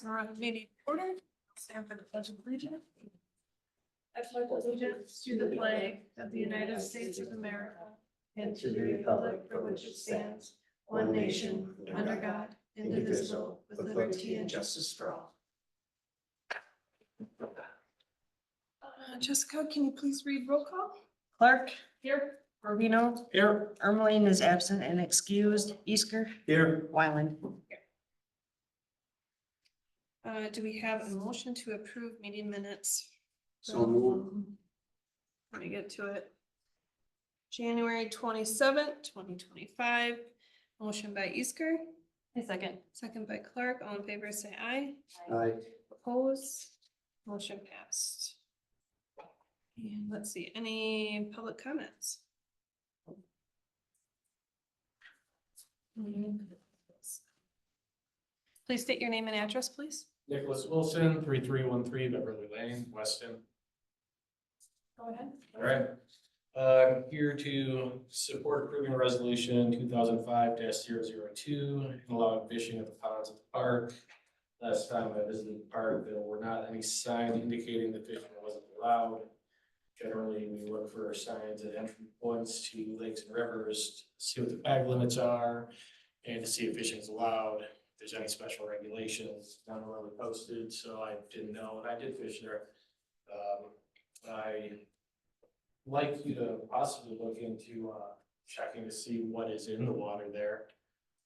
Meeting order, stand for the pledge of allegiance. I pledge allegiance to the flag of the United States of America and to the republic for which it stands, one nation, under God, indivisible, with liberty and justice for all. Jessica, can you please read roll call? Clark, Here. Rubino, Here. Ermeling is absent and excused. Easker, Here. Wyland. Do we have a motion to approve meeting minutes? So moved. Let me get to it. January 27th, 2025. Motion by Easker. A second. Second by Clark. All in favor, say aye. Aye. Opposed? Motion passed. And let's see, any public comments? Please state your name and address, please. Nicholas Wilson, 3313 Beverly Lane, Weston. Go ahead. All right. I'm here to support approving resolution 2005-002 and allowing fishing at the ponds at the park. Last time I visited the park, there were not any signs indicating that fishing wasn't allowed. Generally, we look for signs at entry points to lakes and rivers to see what the bag limits are and to see if fishing is allowed. If there's any special regulations, none were really posted, so I didn't know, and I did fish there. I like you to possibly look into checking to see what is in the water there.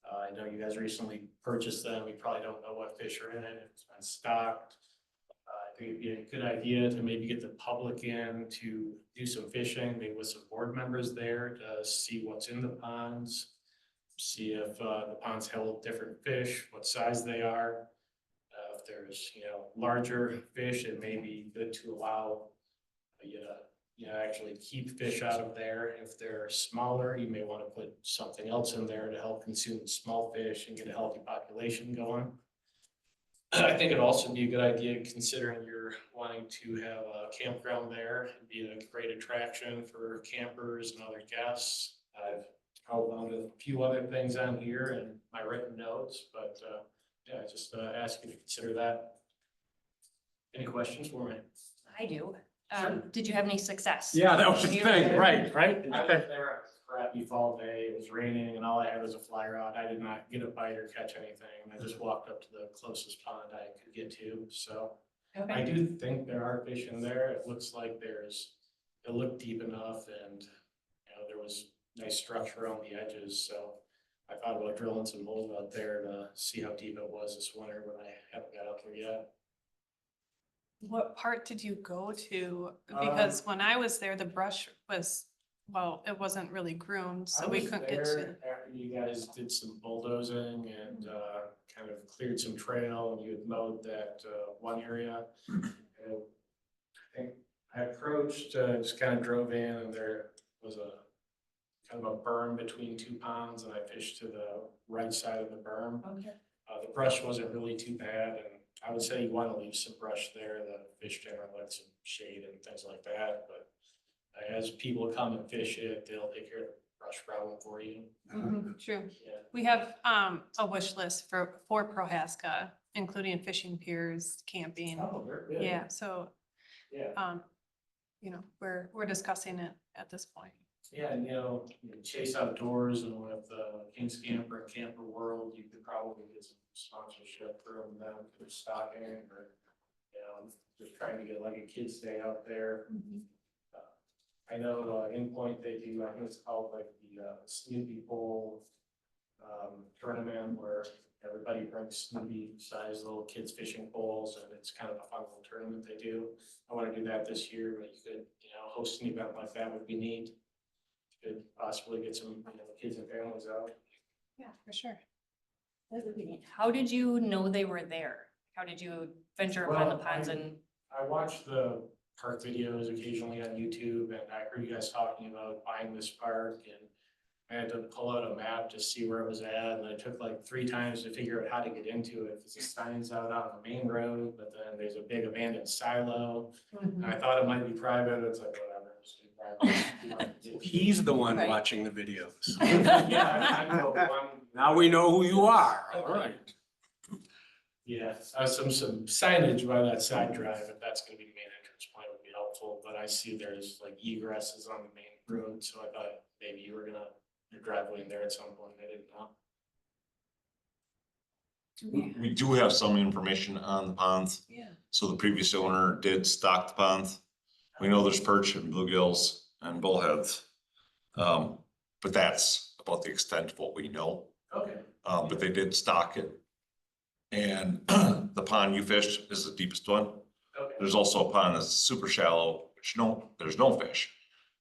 I know you guys recently purchased them. You probably don't know what fish are in it. It's been stocked. I think it'd be a good idea to maybe get the public in to do some fishing, maybe with some board members there to see what's in the ponds. See if the ponds hold different fish, what size they are. If there's, larger fish, it may be good to allow actually keep fish out of there. If they're smaller, you may want to put something else in there to help consume small fish and get a healthy population going. I think it'd also be a good idea considering you're wanting to have a campground there. It'd be a great attraction for campers and other guests. I've held on to a few other things on here in my written notes, but just ask you to consider that. Any questions for me? I do. Sure. Did you have any success? Yeah, that was the You- thing, right? I was there, a crappy fall day, it was raining, and all I had was a fly rod. I did not get a bite or catch anything. I just walked up to the closest pond I could get to, so. I Okay. do think there are fish in there. It looks like it looked deep enough and, there was nice structure on the edges, so. I thought about drilling some holes out there to see how deep it was this winter, but I haven't got out there yet. What part did you go to? Because when I was there, the brush was, it wasn't really groomed, so we couldn't get to. After you guys did some bulldozing and kind of cleared some trail and you had mowed that one area. And I think I approached, just kind of drove in and there was a kind of a berm between two ponds and I fished to the right side of the berm. Okay. The brush wasn't really too bad and I would say you want to leave some brush there. The fish generally like some shade and things like that, but as people come and fish it, they'll take care of the brush problem for you. True. Yeah. We have a wish list for Prohaska, including fishing piers, camping. Oh, very good. Yeah, so, Yeah. we're discussing it at this point. Yeah, and Chase Outdoors and with King's Camper and Camper World, you could probably get some sponsorship from them for stocking or, just trying to get like a kid's day out there. I know in Point they do, I think it's called like the Snoopy Bowl tournament where everybody brings Snoopy sized little kids fishing poles and it's kind of a fun little tournament they do. I want to do that this year, but you could, host an event like that would be neat. Could possibly get some kids and families out. Yeah, for sure. How did you know they were there? How did you venture upon the Well, ponds and? I watch the park videos occasionally on YouTube and I heard you guys talking about buying this park and I had to pull out a map to see where it was at and I took like 3 times to figure out how to get into it. Because the sign's out on the main road, but then there's a big abandoned silo. And I thought it might be private. It's like, whatever. It's private. He's the one Right. watching the videos. Yeah, I know one. Now we know who you are. All right. Yeah, some signage by that side drive, if that's gonna be the main entrance point would be helpful, but I see there's like egresses on the main road, so I thought maybe you were gonna, your driveway in there at some point, I didn't know. We do have some information on the ponds. Yeah. So the previous owner did stock the ponds. We know there's perch and bluegills and bullheads. But that's about the extent of what we know. Okay. But they did stock it. And the pond you fished is the deepest one. Okay. There's also a pond that's super shallow, which there's no fish.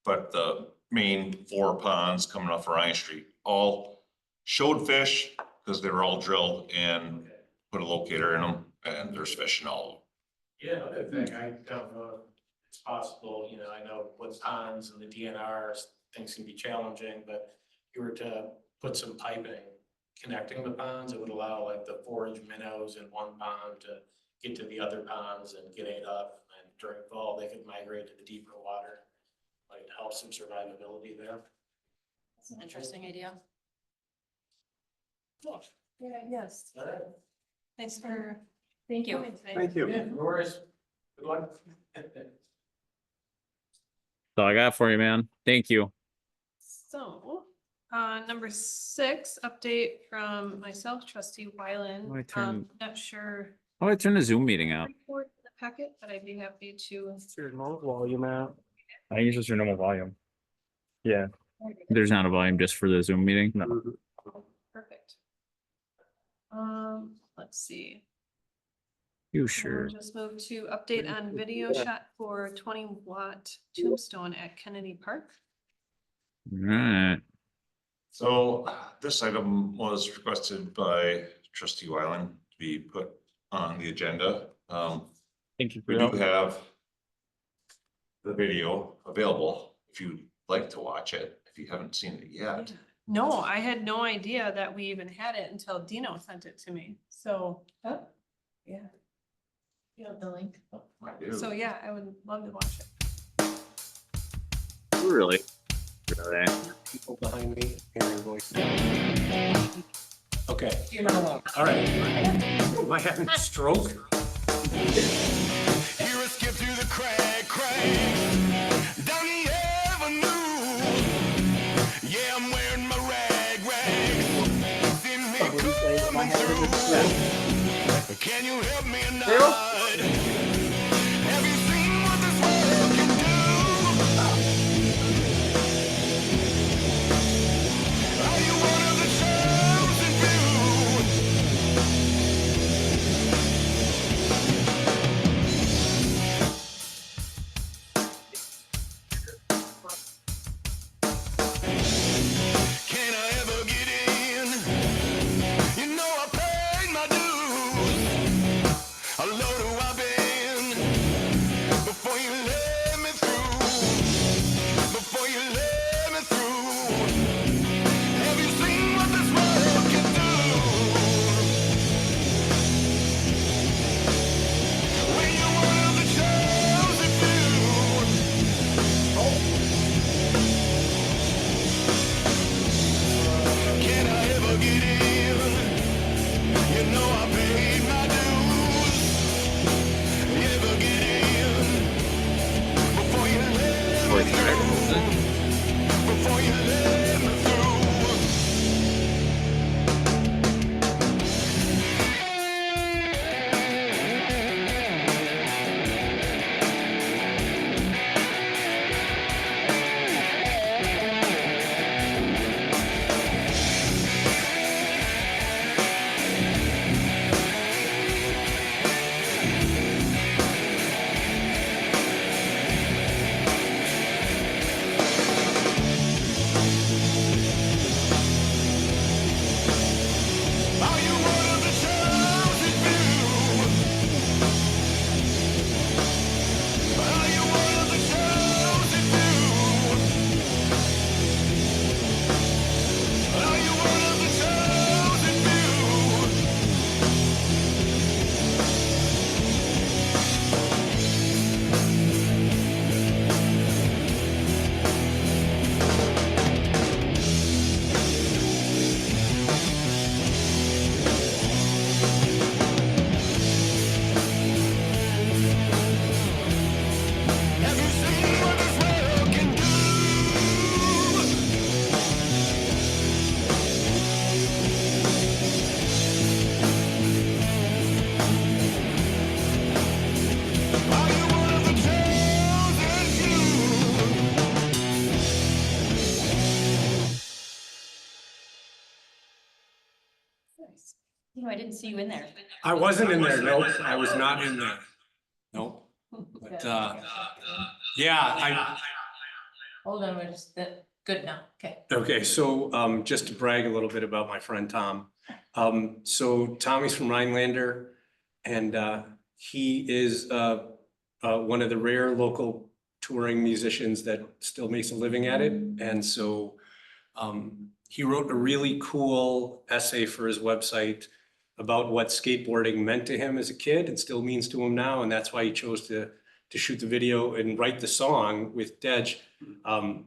But the main 4 ponds coming off Ryan Street all showed fish because they were all drilled and Okay. put a locator in them, and there's fish in all Yeah, another thing, I don't know if it's possible, you know, I know with ponds and the DNRs, things can be challenging, but if you were to put some piping connecting the ponds, it would allow like the forage minnows in one pond to get to the other ponds and get ate up. And during fall, they could migrate to the deeper water, like to help some survivability there. That's an interesting idea. Yeah, yes. Thanks for Thank you. coming today. Thank you. Yeah, no worries. Good luck. That's all I got for you, man. Thank you. So, number 6, update from myself, trustee Wyland. I turn- Not sure. Oh, I turned the Zoom meeting out. Report in the packet, but I'd be happy to. Volume out. I think it's just your normal volume. Yeah. There's not a volume just for the Zoom meeting? No. Perfect. Let's see. You We'll sure? just move to update on video shot for 20-watt tombstone at Kennedy Park. Alright. So this item was requested by trustee Wyland to be put on the agenda. Thank you We do have the video available if you'd like to watch it, if you haven't seen it yet. No, I had no idea that we even had it until Dino sent it to me. So, yeah. You have the link. I do. So yeah, I would love to watch it. Really? Really? People behind me hearing your voice. Okay. All right. Am I having a stroke? Here I skip through the crack, down the avenue. Yeah, I'm wearing my rags. See me coming through. Can you help me or not? Have you seen what this world can do? Are you one of the chosen few? Can I ever get in? You know I paid my dues. How low do I been before you let me through? Before you let me through. Have you seen what this world can do? When you're one of the chosen few. Can I ever get in? You know I paid my dues. You know, I didn't see you in there. I wasn't in there, no, I was not in there. Nope. But, yeah, Hold on, we're just, good now, okay. okay, so, just to brag a little bit about my friend Tom. So Tommy's from Rhinelander and, he is, one of the rare local touring musicians that still makes a living at it. And so, he wrote a really cool essay for his website about what skateboarding meant to him as a kid and still means to him now. And that's why he chose to shoot the video and write the song with Dej,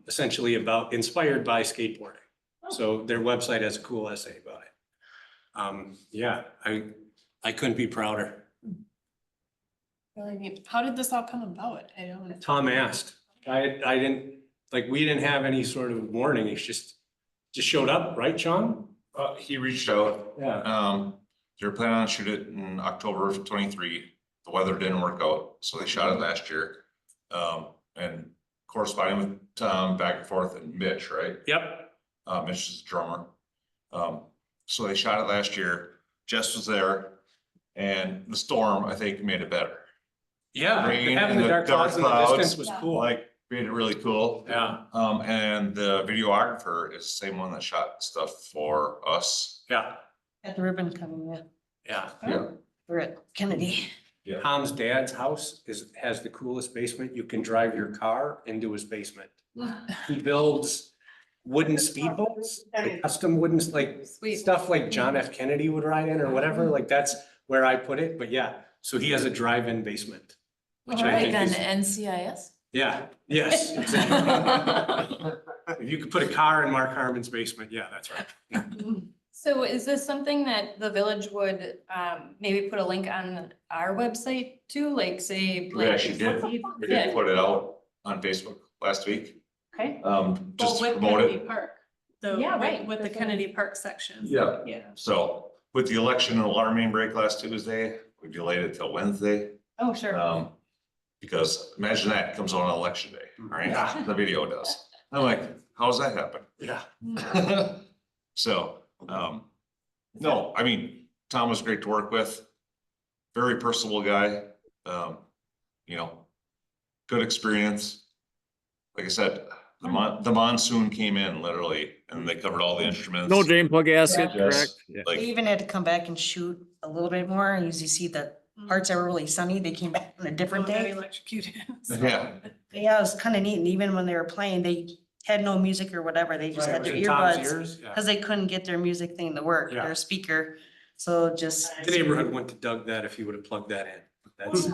essentially inspired by skateboarding. So their website has a cool essay about it. Yeah, I couldn't be prouder. Really neat. How did this all come about? I don't. Tom asked. I didn't, like, we didn't have any sort of warning. It's just showed up, right, Sean? He reached out, Yeah. they were planning on shooting it in October of 23. The weather didn't work out, so they shot it last year. And corresponding with Tom back and forth and Mitch, right? Yep. Mitch is the drummer. So they shot it last year. Jess was there and the storm, I think, made it better. Yeah. Rain Having and the dark clouds in the distance was cool. Like, made it really cool. Yeah. And the videographer is the same one that shot stuff for us. Yeah. At the ribbon cutting, yeah. Yeah. Yeah. We're at Kennedy. Tom's dad's house has the coolest basement. You can drive your car into his basement. He builds wooden speedboats, like custom wooden, like Sweet. stuff like John F. Kennedy would ride in or whatever. Like that's where I put it. But yeah, so he has a drive-in basement. Which I think is, NCIS? yeah, yes. exactly. If you could put a car in Mark Harmon's basement, yeah, that's right. So is this something that the village would maybe put a link on our website to, like say? We actually did. We Yeah. did put it out on Facebook last week. Okay. Just to With promote Kennedy it. Park. The, Yeah, right. with the Kennedy Park section. Yeah. Yeah. So with the election and alarm main break last Tuesday, we delayed it till Wednesday. Oh, sure. Because imagine that comes on election day, right? Yeah. The video does. I'm like, how's that happen? Yeah. So, no, I mean, Tom was great to work with. Very personable guy. You know, good experience. Like I said, the monsoon came in literally and they covered all the instruments. No drain plug gasket, Yes. correct? Yeah. They Like, even had to come back and shoot a little bit more. I usually see the parts that were really sunny, they came back on a different Got day. electrocuted. yeah, Yeah, it was kind of neat. And even when they were playing, they had no music or whatever. They just had their earbuds. Yeah. Cause they couldn't get their music thing to work, Yeah. their speaker. So just. The neighborhood went to Doug that if he would have plugged that in. That's,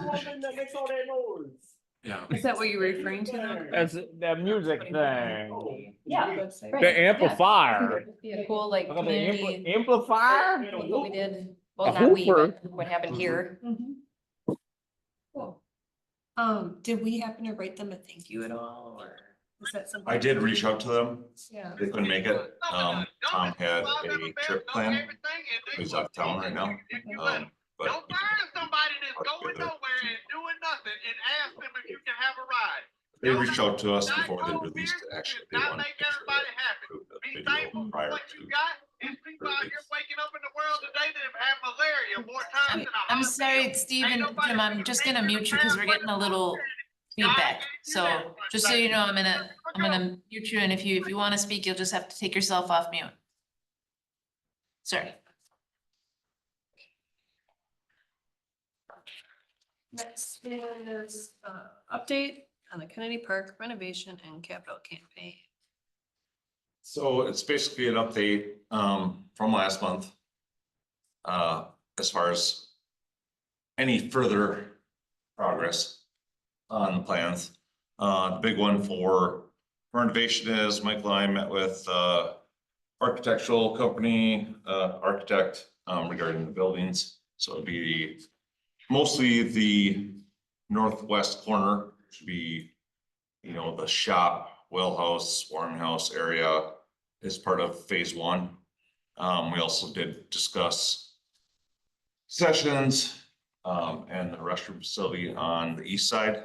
yeah. Is that what you're referring to? now? That's that music thing. Yeah. Website. The amplifier. Be a cool like Look at the community, amplifier. what we did, A well, not we, hooper. but what happened here. Mhm. Cool. Did we happen to write them a thank you at all, or is that something? I did reach out to them. Yeah. They couldn't make it. Tom had a trip planned. He's out of town right now. But Don't find somebody that's going nowhere and doing nothing and ask them if you can have a ride. they reached out to us before they released it. Actually, they Not wanted make to make sure everybody they happy. approved the Be video thankful for prior what to. you got. There's people out here waking up in the world today that have had malaria more times than a I'm hospital. sorry, Stephen, Jim, I'm just gonna mute you because we're getting a little feedback. So just so you know, I'm gonna mute you, and if you wanna speak, you'll just have to take yourself off mute. Sorry. Next is update on the Kennedy Park renovation and capital campaign. So it's basically an update from last month. As far as any further progress on the plans. The big one for renovation is Michael and I met with architectural company, architect regarding the buildings. So it'd be mostly the northwest corner, should be, you know, the shop, well house, warm house area is part of phase one. We also did discuss sessions and the restroom facility on the east side.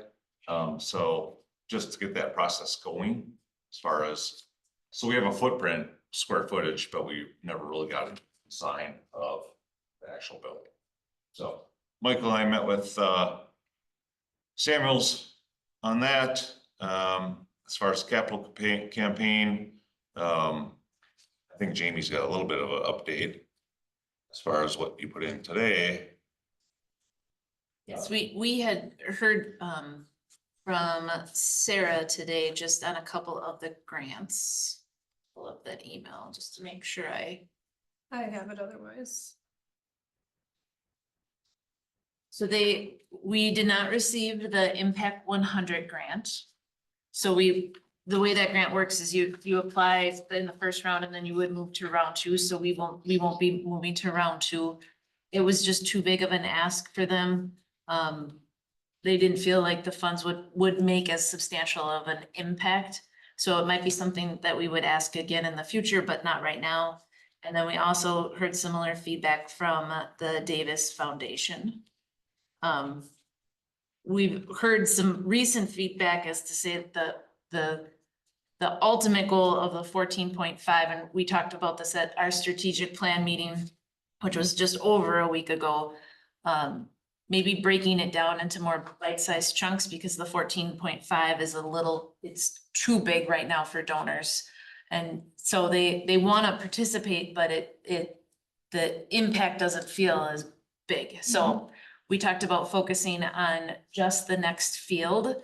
So just to get that process going as far as, so we have a footprint, square footage, but we never really got a sign of actual building. So Michael and I met with Samuels on that. As far as capital campaign, I think Jamie's got a little bit of an update as far as what you put in today. Yes, we had heard from Sarah today just on a couple of the grants. Pull up that email just to make sure I have it otherwise. So we did not receive the Impact 100 grant. So the way that grant works is you apply in the first round and then you would move to round two. So we won't be moving to round two. It was just too big of an ask for them. They didn't feel like the funds would make as substantial of an impact. So it might be something that we would ask again in the future, but not right now. And then we also heard similar feedback from the Davis Foundation. We've heard some recent feedback as to say the ultimate goal of the 14.5, and we talked about this at our strategic plan meeting, which was just over a week ago. Maybe breaking it down into more bite-sized chunks because the 14.5 is it's too big right now for donors. And so they want to participate, but the impact doesn't feel as big. So we talked about focusing on just the next field.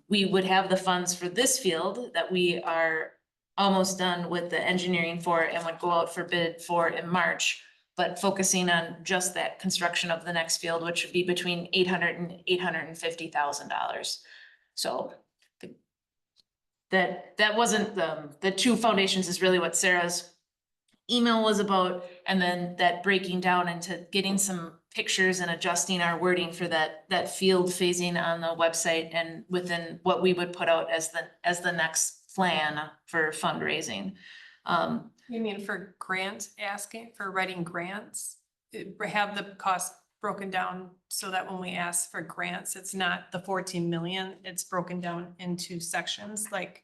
We would have the funds for this field that we are almost done with the engineering for and would go out for bid for in March, but focusing on just that construction of the next field, which would be between $800,000 and $850,000. So that wasn't the two foundations is really what Sarah's email was about. And then that breaking down into getting some pictures and adjusting our wording for that field phasing on the website and within what we would put out as the next plan for fundraising. You mean for writing grants? Have the cost broken down so that when we ask for grants, it's not the 14 million, it's broken down into sections like,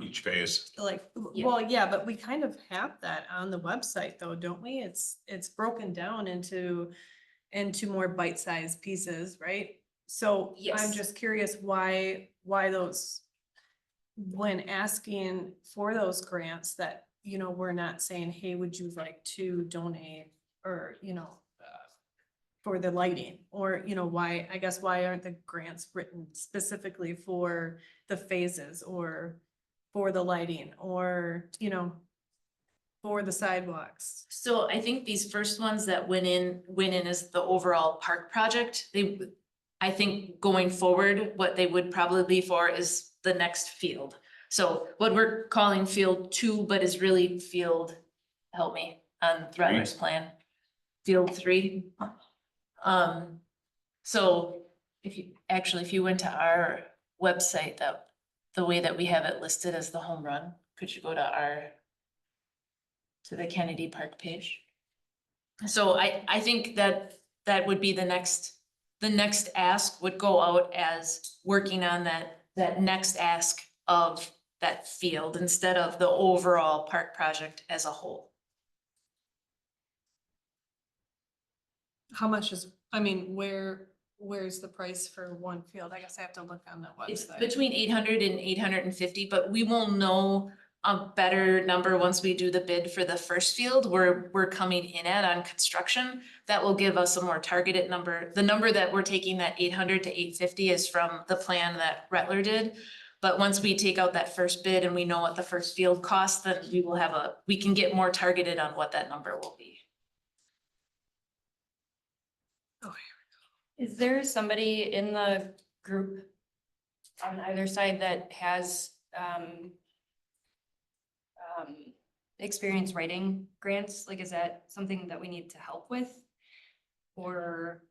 Each phase. Yeah. well, yeah, but we kind of have that on the website though, don't we? It's broken down into more bite-sized pieces, right? So I'm Yes. just curious why those, when asking for those grants that, we're not saying, hey, would you like to donate or, for the lighting or, why aren't the grants written specifically for the phases or for the lighting or, for the sidewalks? So I think these first ones that went in as the overall park project, I think going forward, what they would probably be for is the next field. So what we're calling field 2, but is really field, help me, on Threadler's plan, field 3. So if you went to our website, the way that we have it listed as the home run, could you go to the Kennedy Park page? So I think that would be the next ask would go out as working on that next ask of that field instead of the overall park project as a whole. How much where's the price for one field? I guess I have to look on the It's website. between 800 and 850, but we will know a better number once we do the bid for the first field where we're coming in on construction. That will give us a more targeted number. The number that we're taking, that 800 to 850, is from the plan that Rettler did. But once we take out that first bid and we know what the first field costs, then we can get more targeted on what that number will be. Is there somebody in the group on either side that has experience writing grants? Like, is that something that we need to help with? Or,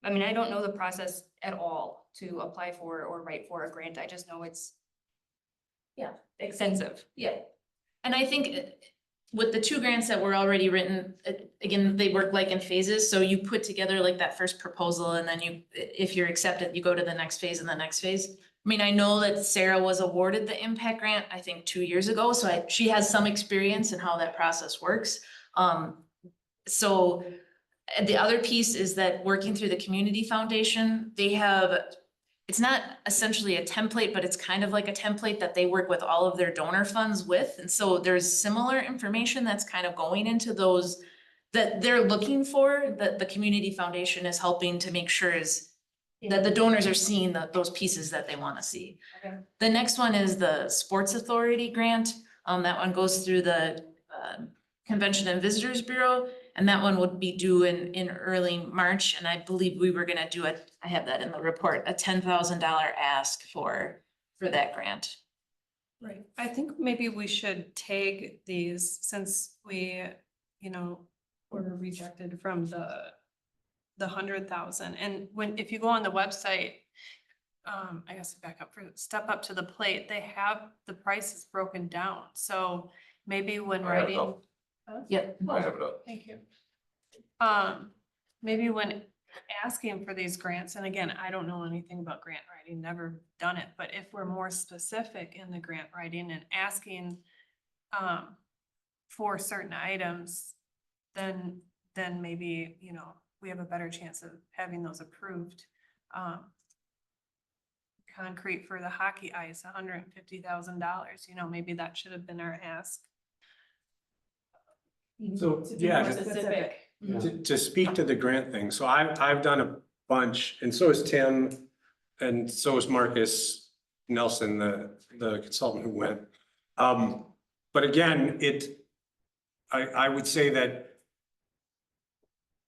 I don't know the process at all to apply for or write for a grant. I just know it's extensive. Yeah. And I think with the 2 grants that were already written, again, they work like in phases. So you put together like that first proposal and then if you're accepted, you go to the next phase and the next phase. I know that Sarah was awarded the impact grant, I think 2 years ago. So she has some experience in how that process works. So the other piece is that working through the community foundation, they have, it's not essentially a template, but it's kind of like a template that they work with all of their donor funds with. And so there's similar information that's kind of going into those that they're looking for, that the community foundation is helping to make sure is that the donors are seeing those pieces that they want to see. Okay. The next one is the Sports Authority grant. That one goes through the Convention and Visitors Bureau, and that one would be due in early March. And I believe we were gonna do it, I have that in the report, a $10,000 ask for that grant. Right, I think maybe we should tag these since we, were rejected from the 100,000. And if you go on the website, I guess back up for Step Up to the Plate, they have the prices broken down. So maybe when I have it writing. up. Yep. I have it up. Thank you. Maybe when asking for these grants, and again, I don't know anything about grant writing, never done it, but if we're more specific in the grant writing and asking for certain items, then maybe, we have a better chance of having those approved. Concrete for the hockey ice, $150,000, maybe that should have been our ask. So, To be yeah, more to- specific. To speak to the grant thing, so I've done a bunch, and so has Tim, and so is Marcus Nelson, the consultant who went. But again, I would say that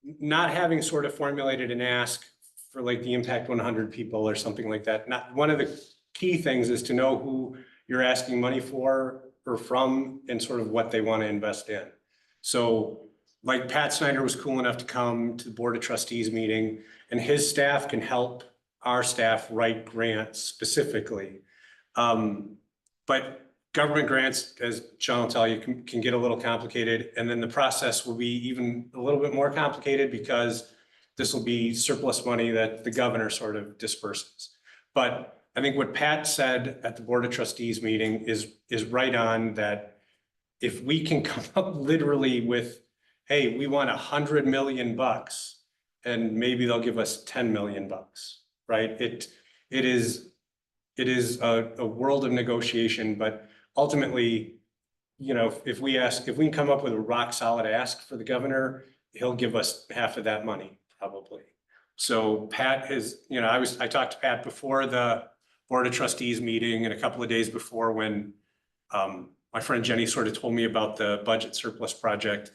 not having sort of formulated an ask for like the Impact 100 people or something like that, not, one of the key things is to know who you're asking money for or from and sort of what they want to invest in. So like Pat Snyder was cool enough to come to the Board of Trustees meeting, and his staff can help our staff write grants specifically. But government grants, as John will tell you, can get a little complicated. And then the process will be even a little bit more complicated because this will be surplus money that the governor sort of disperses. But I think what Pat said at the Board of Trustees meeting is right on, that if we can come up literally with, hey, we want $100 million and maybe they'll give us $10 million, right? It is a world of negotiation, but ultimately, if we can come up with a rock solid ask for the governor, he'll give us half of that money probably. So Pat is, I talked to Pat before the Board of Trustees meeting and a couple of days before when my friend Jenny sort of told me about the budget surplus project.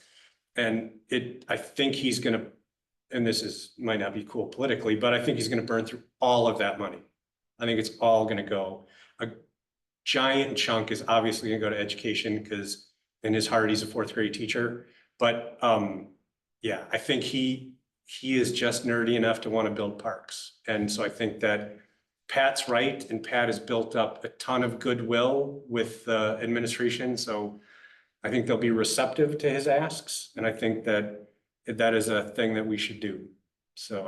And I think he's gonna, and might not be cool politically, but I think he's gonna burn through all of that money. I think it's all gonna go. A giant chunk is obviously gonna go to education because in his heart, he's a fourth grade teacher. But yeah, I think he is just nerdy enough to want to build parks. And so I think that Pat's right, and Pat has built up a ton of goodwill with the administration. So I think they'll be receptive to his asks. And I think that is a thing that we should do. So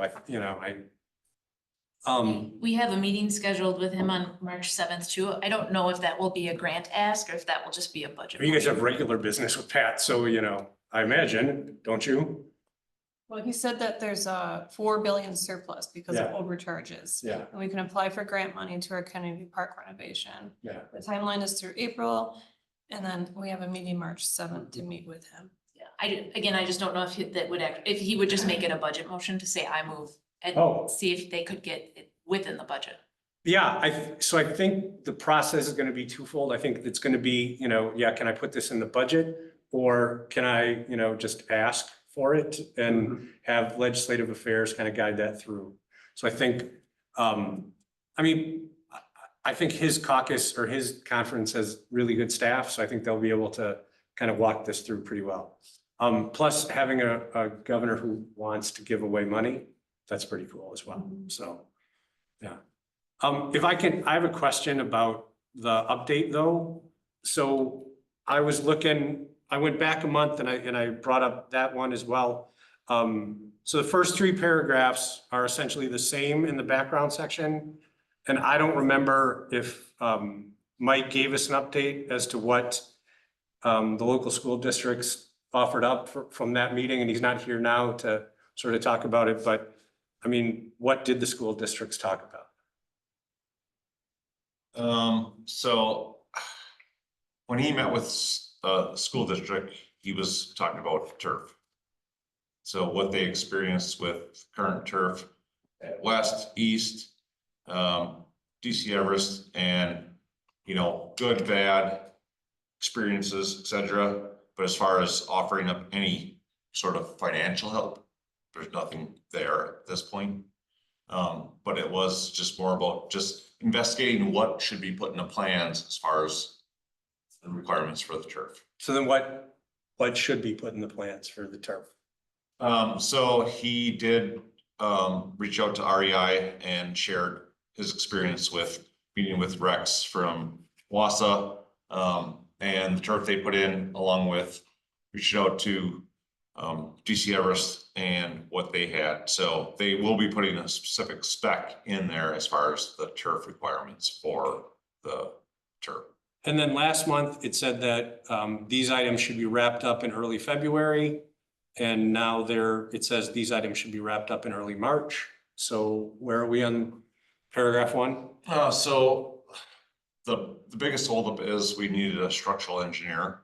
We have a meeting scheduled with him on March 7th too. I don't know if that will be a grant ask or if that will just be a budget. you guys have regular business with Pat. So, I imagine, don't you? Well, he said that there's a 4 billion surplus because of Yeah. overcharges. Yeah. And we can apply for grant money to our Kennedy Park renovation. Yeah. The timeline is through April, and then we have a meeting March 7th to meet with him. Yeah, I just don't know if if he would just make it a budget motion to say I move and Oh. see if they could get it within the budget. Yeah, so I think the process is gonna be twofold. I think it's gonna be, can I put this in the budget? Or can I, just ask for it and have legislative affairs kind of guide that through? So I think, I think his caucus or his conference has really good staff, so I think they'll be able to kind of walk this through pretty well. Plus having a governor who wants to give away money, that's pretty cool as well, so, yeah. I have a question about the update though. So I went back a month and I brought up that one as well. So the first 3 paragraphs are essentially the same in the background section. And I don't remember if Mike gave us an update as to what the local school districts offered up from that meeting, and he's not here now to sort of talk about it, but I mean, what did the school districts talk about? So when he met with the school district, he was talking about turf. So what they experienced with current turf at West, East, DC Everest, and, you know, good, bad experiences, etc. But as far as offering up any sort of financial help, there's nothing there at this point. But it was just more about just investigating what should be put in the plans as far as the requirements for the turf. So then what should be put in the plans for the turf? So he did reach out to REI and shared his experience with meeting with Rex from Wassa, and the turf they put in, along with reaching out to DC Everest and what they had. So they will be putting a specific spec in there as far as the turf requirements for the turf. And then last month, it said that these items should be wrapped up in early February. And now it says these items should be wrapped up in early March. So where are we on paragraph 1? So the biggest holdup is we needed a structural engineer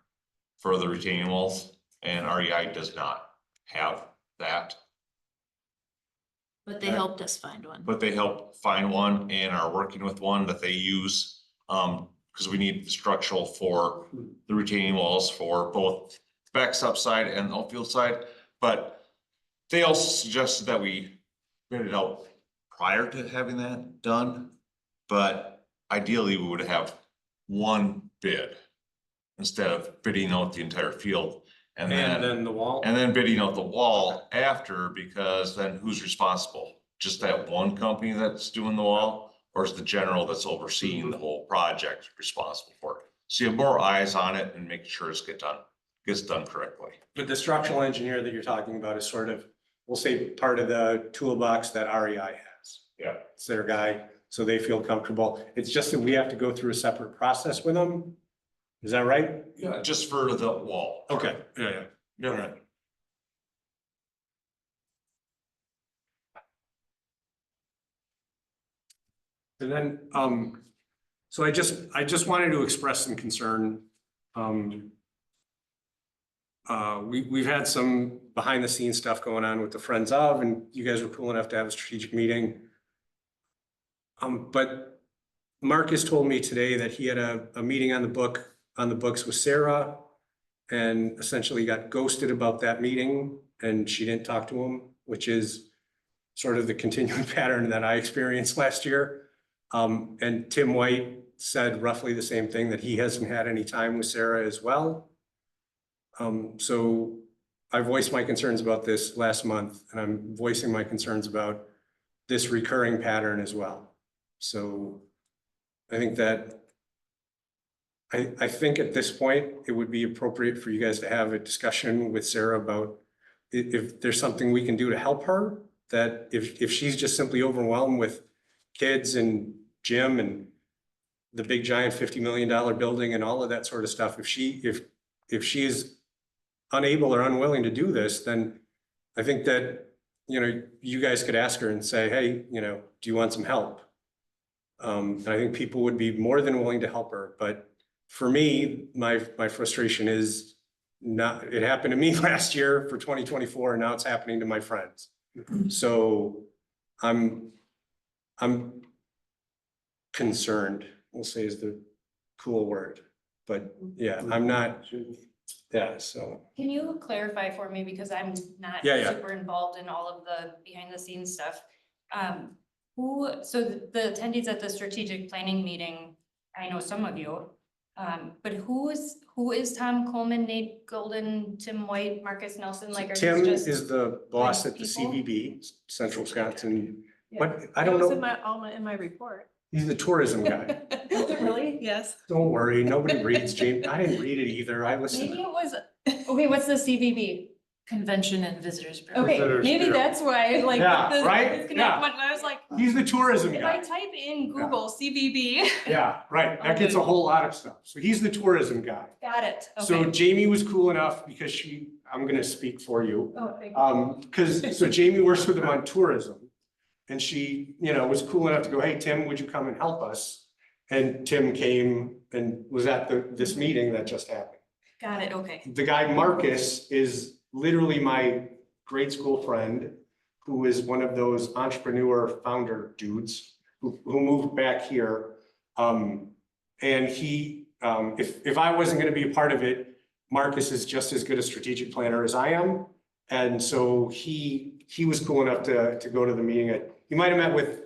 for the retaining walls, and REI does not have that. But they helped us find one. But they helped find one and are working with one that they use, because we need the structural for the retaining walls for both backstop side and the outfield side. But they also suggested that we bid it out prior to having that done. But ideally, we would have one bid instead of bidding out the entire field. And then the wall? and then bidding out the wall after, because then who's responsible? Just that one company that's doing the wall, or is the general that's overseeing the whole project responsible for it? So you have more eyes on it and make sure it gets done correctly. But the structural engineer that you're talking about is sort of, we'll say, part of the toolbox that REI has. Yeah. It's their guy, so they feel comfortable. It's just that we have to go through a separate process with them. Is that right? Yeah, just for the wall. Okay, yeah. All right. And then, so I just wanted to express some concern. We've had some behind the scenes stuff going on with the Friends of, and you guys were cool enough to have a strategic meeting. But Marcus told me today that he had a meeting on the books with Sarah, and essentially got ghosted about that meeting, and she didn't talk to him, which is sort of the continuing pattern that I experienced last year. And Tim White said roughly the same thing, that he hasn't had any time with Sarah as well. So I voiced my concerns about this last month, and I'm voicing my concerns about this recurring pattern as well. So I think that I think at this point, it would be appropriate for you guys to have a discussion with Sarah about if there's something we can do to help her, that if she's just simply overwhelmed with kids and gym and the big giant $50 million building and all of that sort of stuff, if she is unable or unwilling to do this, then I think that, you know, you guys could ask her and say, hey, you know, do you want some help? And I think people would be more than willing to help her. But for me, my frustration is not, it happened to me last year for 2024, and now it's happening to my friends. So I'm concerned, we'll say is the cool word, but yeah, I'm not, yeah, so. Can you clarify for me, because I'm not Yeah. super involved in all of the behind the scenes stuff? So the attendees at the strategic planning meeting, I know some of you, but who is Tom Coleman, Nate Golden, Tim White, Marcus Nelson? Like, are Tim these just? is the boss at the people? CVB, Central Wisconsin. Yeah. What, I It don't was know, in my report. he's the tourism guy. Is it really? Yes. Don't worry, nobody reads James. I didn't read it either. I Maybe listened. it was, okay, what's the CVB? Convention and Visitors Bureau. Okay, Visitors maybe Bureau. that's why, like. Yeah, the right? disconnect Yeah. went, and I was like, He's the tourism if I guy. type in Google CVB, Yeah, right. That gets a whole lot of stuff. So he's the tourism guy. got it, So okay. Jamie was cool enough because I'm gonna speak for you. Oh, thank you. Because, so Jamie works with them on tourism. And she, was cool enough to go, hey, Tim, would you come and help us? And Tim came and was at this meeting that just happened. Got it, okay. The guy Marcus is literally my grade school friend, who is one of those entrepreneur founder dudes who moved back here. And he, if I wasn't gonna be a part of it, Marcus is just as good a strategic planner as I am. And so he was cool enough to go to the meeting. He might have met with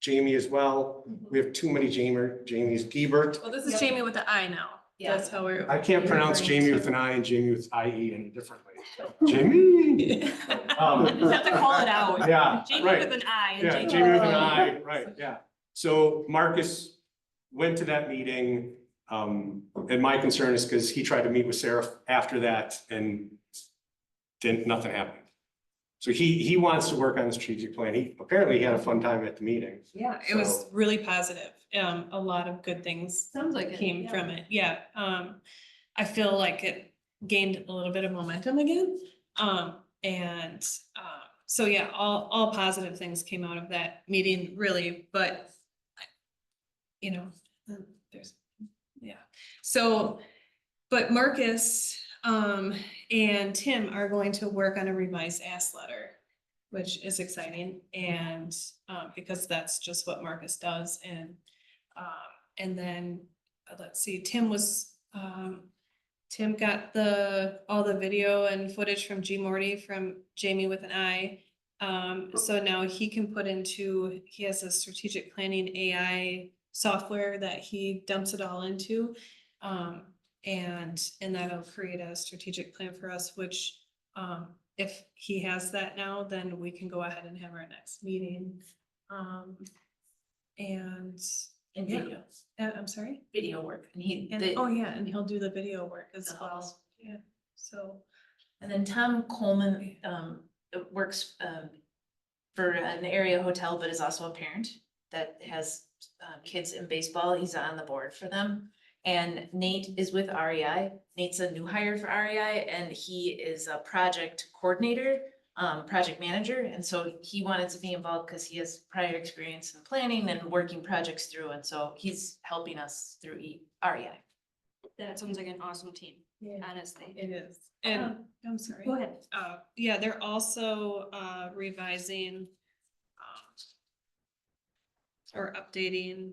Jamie as well. We have too many Jamies. Gebert. Well, this is Jamie with the I now. Yeah. That's how we're. I can't pronounce Jamie with an I and Jamie with IE any differently. Jamie. You have to call it out. Yeah, Jamie right. with an I and Yeah, Jamie. Jamie with an I, right, yeah. So Marcus went to that meeting. And my concern is because he tried to meet with Sarah after that and nothing happened. So he wants to work on the strategic plan. He apparently had a fun time at the meeting. Yeah, it was really positive. A lot of good things Sounds like it. came yeah. from it. Yeah. I feel like it gained a little bit of momentum again. So yeah, all positive things came out of that meeting, really, but there's, yeah. So, but Marcus, and Tim are going to work on a revised ask letter, which is exciting. And, because that's just what Marcus does. And then, let's see, Tim got all the video and footage from G Morty from Jamie with an I. So now he can he has a strategic planning AI software that he dumps it all into. And that'll create a strategic plan for us, which, if he has that now, then we can go ahead and have our next meeting. And And yeah. video, I'm sorry? video work, and And he'll do the video work as That well. helps. Yeah, so. And then Tom Coleman, works, for an area hotel, but is also a parent that has, kids in baseball. He's on the board for them. And Nate is with REI. Nate's a new hire for REI, and he is a project coordinator, project manager. And so he wanted to be involved because he has prior experience in planning and working projects through. And so he's helping us through REI. That sounds like an awesome team, Yeah, honestly. it is. And I'm sorry. Go ahead. Yeah, they're also revising or updating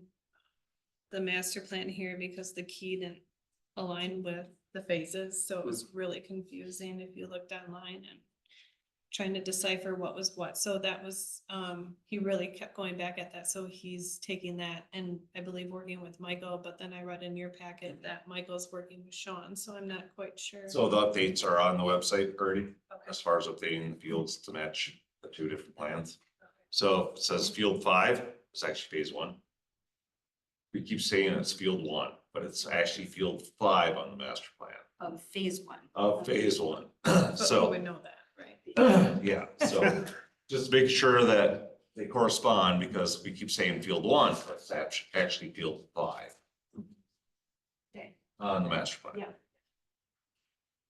the master plan here because the key didn't align with the phases, so it was really confusing if you looked online and trying to decipher what was what. So that was, he really kept going back at that. So he's taking that and I believe working with Michael, but then I read in your packet that Michael's working with Sean, so I'm not quite sure. So the updates are on the website already, Okay. as far as updating the fields to match the two different plans. So it says field 5, it's actually phase 1. We keep saying it's field 1, but it's actually field 5 on the master plan Of phase 1. of phase 1. But we So, would know that, right? yeah, so just make sure that they correspond because we keep saying field 1, but it's actually field 5 Okay. on the master plan. Yeah.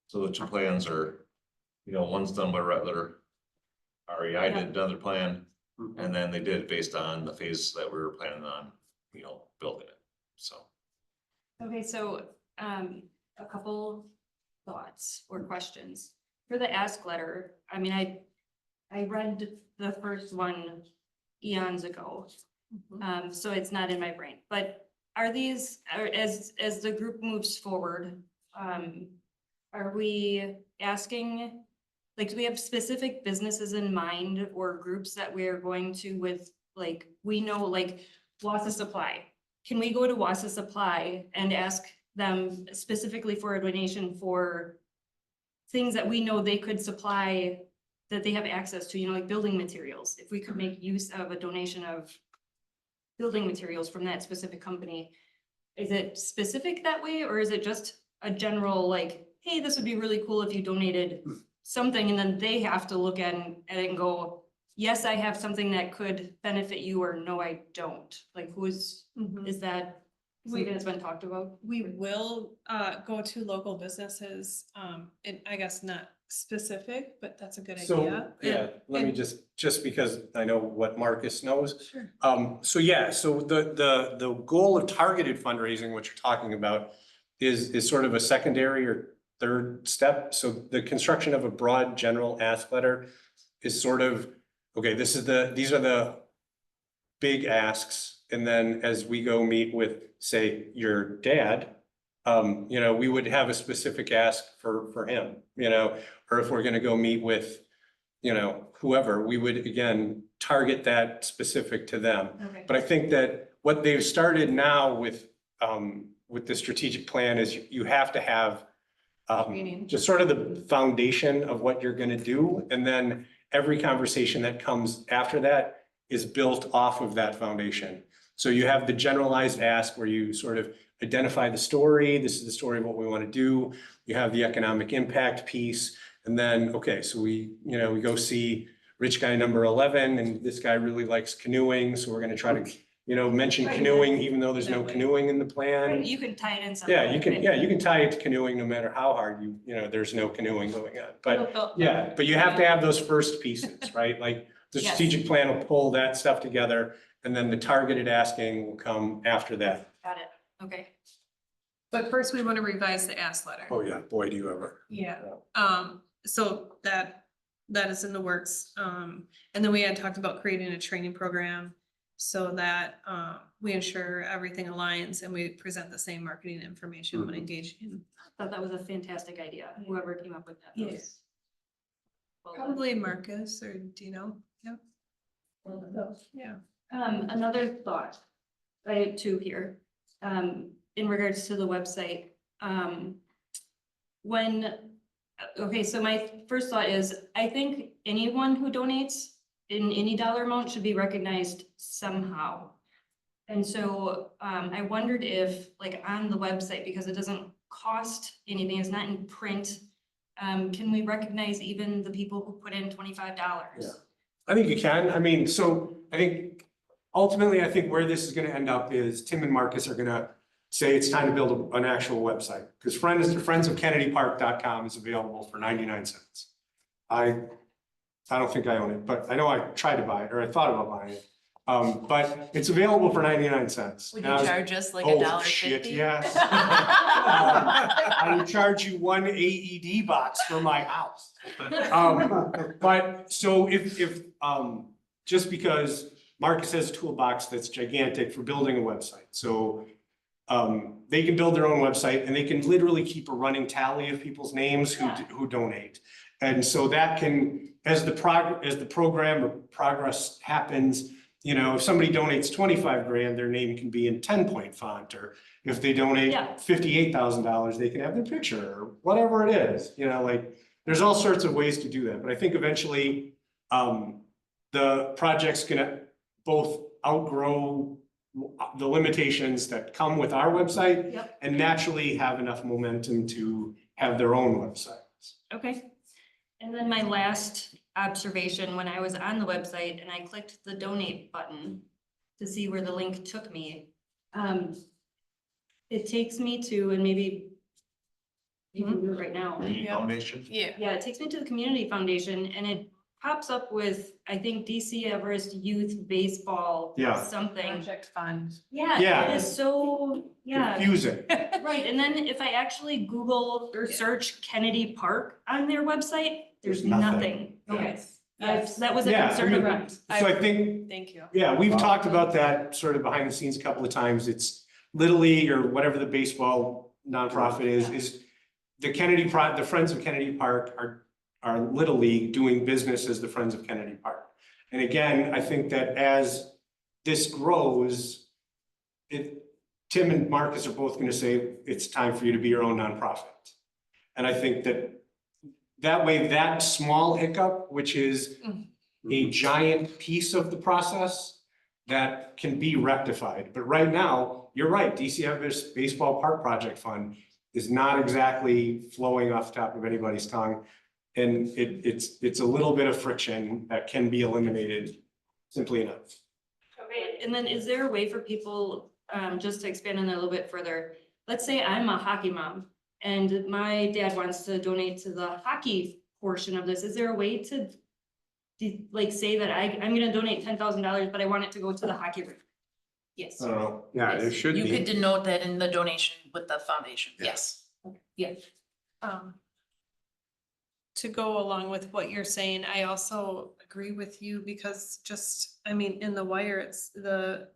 So the two plans are, one's done by Rattler. REI did another plan, and then they did it based on the phase that we were planning on, building it, so. Okay, so, a couple thoughts or questions. For the ask letter, I mean, I read the first one eons ago. So it's not in my brain, but as the group moves forward, are we asking, like, do we have specific businesses in mind or groups that we're going to with, like, we know, like, Wassa Supply? Can we go to Wassa Supply and ask them specifically for a donation for things that we know they could supply, that they have access to, like building materials? If we could make use of a donation of building materials from that specific company, is it specific that way, or is it just a general, like, hey, this would be really cool if you donated something, and then they have to look at it and go, yes, I have something that could benefit you, or no, I don't? Like, is that something that's been talked about? We will go to local businesses, and I guess not specific, but that's a good So, idea. yeah, let me and- just because I know what Marcus knows. Sure. So yeah, so the goal of targeted fundraising, what you're talking about, is sort of a secondary or third step. So the construction of a broad general ask letter is sort of, okay, these are the big asks. And then as we go meet with, say, your dad, you know, we would have a specific ask for him, you know, or if we're gonna go meet with, you know, whoever, we would again target that specific to them. Okay. But I think that what they've started now with the strategic plan is you have to have Training. just sort of the foundation of what you're gonna do, and then every conversation that comes after that is built off of that foundation. So you have the generalized ask where you sort of identify the story, this is the story of what we want to do. You have the economic impact piece, and then, okay, so we go see rich guy number 11, and this guy really likes canoeing, so we're gonna try to, mention Right. canoeing, even though there's no That way. canoeing in the plan. You can tie it in something. Yeah, you can tie it to canoeing no matter how hard there's no canoeing going on, but yeah, but you have to have those first pieces, right? Like the Yes. strategic plan will pull that stuff together, and then the targeted asking will come after that. Got it, okay. But first, we want to revise the ask letter. Oh, yeah, boy, do you ever. Yeah, so that is in the works. And then we had talked about creating a training program so that we ensure everything aligns and we present the same marketing information when engaging. Thought that was a fantastic idea, whoever came up with that. That was well done. Probably Marcus or Dino, yep. Yeah. Another thought, I have two here, in regards to the website. Okay, so my first thought is, I think anyone who donates in any dollar amount should be recognized somehow. And so, I wondered if, like, on the website, because it doesn't cost anything, it's not in print, can we recognize even the people who put in $25? Yeah. I think you can. I mean, so I think ultimately, I think where this is gonna end up is Tim and Marcus are gonna say it's time to build an actual website. Because friendsofkennedypark.com is available for 99 cents. I don't think I own it, but I know I tried to buy it, or I thought about buying it. But it's available for 99 cents. Would And you I was- charge us like Oh, $1.50? shit, yes. I would charge you one AED box for my house. But so if just because Marcus has a toolbox that's gigantic for building a website, so they can build their own website and they can literally keep a running tally of people's names who donate. And so that can, as the program or progress happens, if somebody donates 25 grand, their name can be in 10-point font, or if they donate Yeah. $58,000, they can have their picture, or whatever it is, like, there's all sorts of ways to do that. But I think eventually, the project's gonna both outgrow the limitations that come with our website Yep. and naturally have enough momentum to have their own websites. Okay. And then my last observation, when I was on the website and I clicked the donate button to see where the link took me, it takes me to, and maybe you can do it right now. Green Yeah. Foundation? Yeah. Yeah, it takes me to the community foundation and it pops up with, I think, DC Everest Youth Baseball. Yeah. Something. Project fund. Yeah, Yeah. it is so, yeah. Confusing. Right, and then if I actually Google or search Kennedy Park on their website, there's There's nothing. nothing. Okay. Yes. That was a Yeah, I concern mean, of mine. So I think, Thank you. yeah, we've talked about that sort of behind the scenes a couple of times. It's Little League or whatever the baseball nonprofit is the the Friends of Kennedy Park are Little League doing business as the Friends of Kennedy Park. And again, I think that as this grows, Tim and Marcus are both gonna say, it's time for you to be your own nonprofit. And I think that way, that small hiccup, which is a giant piece of the process, that can be rectified. But right now, you're right, DC Everest Baseball Park Project Fund is not exactly flowing off the top of anybody's tongue. And it's a little bit of friction that can be eliminated simply enough. Okay, and then is there a way for people, just to expand on that a little bit further? Let's say I'm a hockey mom and my dad wants to donate to the hockey portion of this, is there a way to like say that I'm gonna donate $10,000, but I want it to go to the hockey rink? Yes. I don't know, yeah, there should You could be. denote that in the donation with the foundation, Yeah. yes. Yeah. To go along with what you're saying, I also agree with you because just, I mean, in the wire, it's the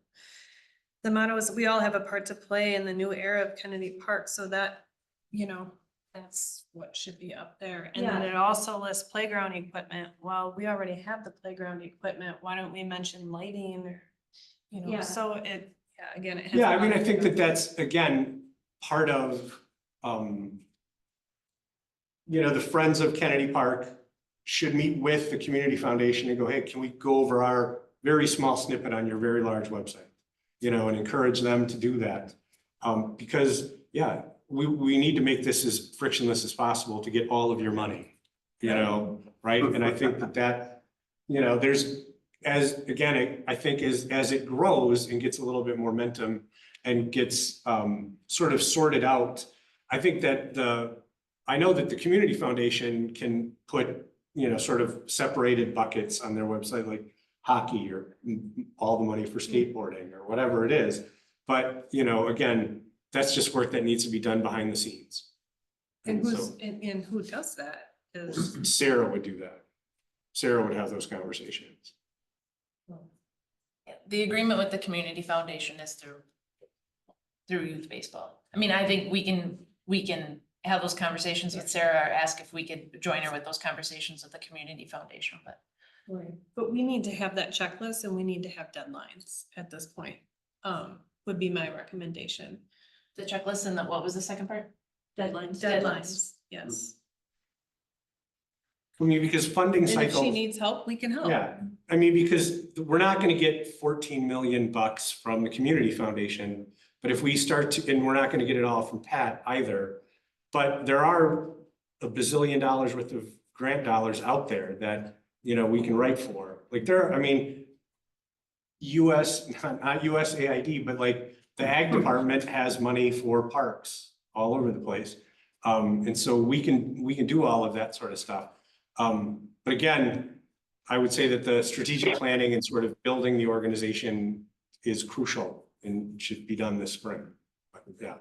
motto is we all have a part to play in the new era of Kennedy Park, so that, you know, that's what should be up there. And then Yeah. it also lists playground equipment. Well, we already have the playground equipment. Why don't we mention lighting or, you know, Yeah. so it, yeah, again, it has. Yeah, a I mean, lot I of think that different- that's, again, part of, the Friends of Kennedy Park should meet with the Community Foundation and go, hey, can we go over our very small snippet on your very large website? And encourage them to do that. Because, yeah, we need to make this as frictionless as possible to get all of your money, right? And I think that, there's, I think as it grows and gets a little bit more momentum and gets sort of sorted out, I think that I know that the Community Foundation can put, sort of separated buckets on their website, like hockey or all the money for skateboarding or whatever it is. But, again, that's just work that needs to be done behind the scenes. And And who's, so and who does that is, Sarah would do that. Sarah would have those conversations. Yeah, the agreement with the community foundation is through youth baseball. I mean, I think we can have those conversations with Sarah or ask if we could join her with those conversations with the community foundation, but. but we need to have that checklist and we need to have deadlines at this point, would be my recommendation. The checklist and what was the second part? Deadlines. Deadlines, yes. I mean, because funding And if she cycles, needs help, we can help. yeah, I mean, because we're not gonna get 14 million bucks from the Community Foundation. But if we start to, and we're not gonna get it all from Pat either, but there are a bazillion dollars worth of grant dollars out there that, we can write for. Like I mean, not USAID, but like the ag department has money for parks all over the place. And so we can do all of that sort of stuff. But again, I would say that the strategic planning and sort of building the organization is crucial and should be done this spring. But yeah.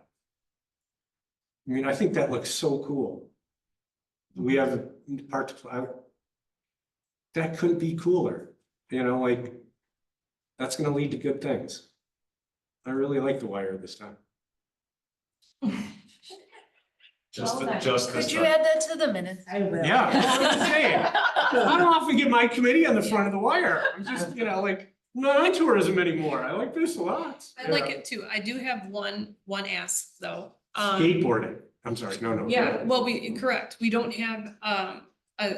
I mean, I think that looks so cool. We have a part to play. That couldn't be cooler, like that's gonna lead to good things. I really like the wire this time. Just Well, this Could you time. add that to the minutes? I will. Yeah, that's what I'm saying. I don't often get my committee on the front of the wire. I'm just, like, not on tourism anymore. I like this a lot. I like it too. I do have one ask though. Skateboarding. I'm sorry, no. Yeah, well, correct. We don't have,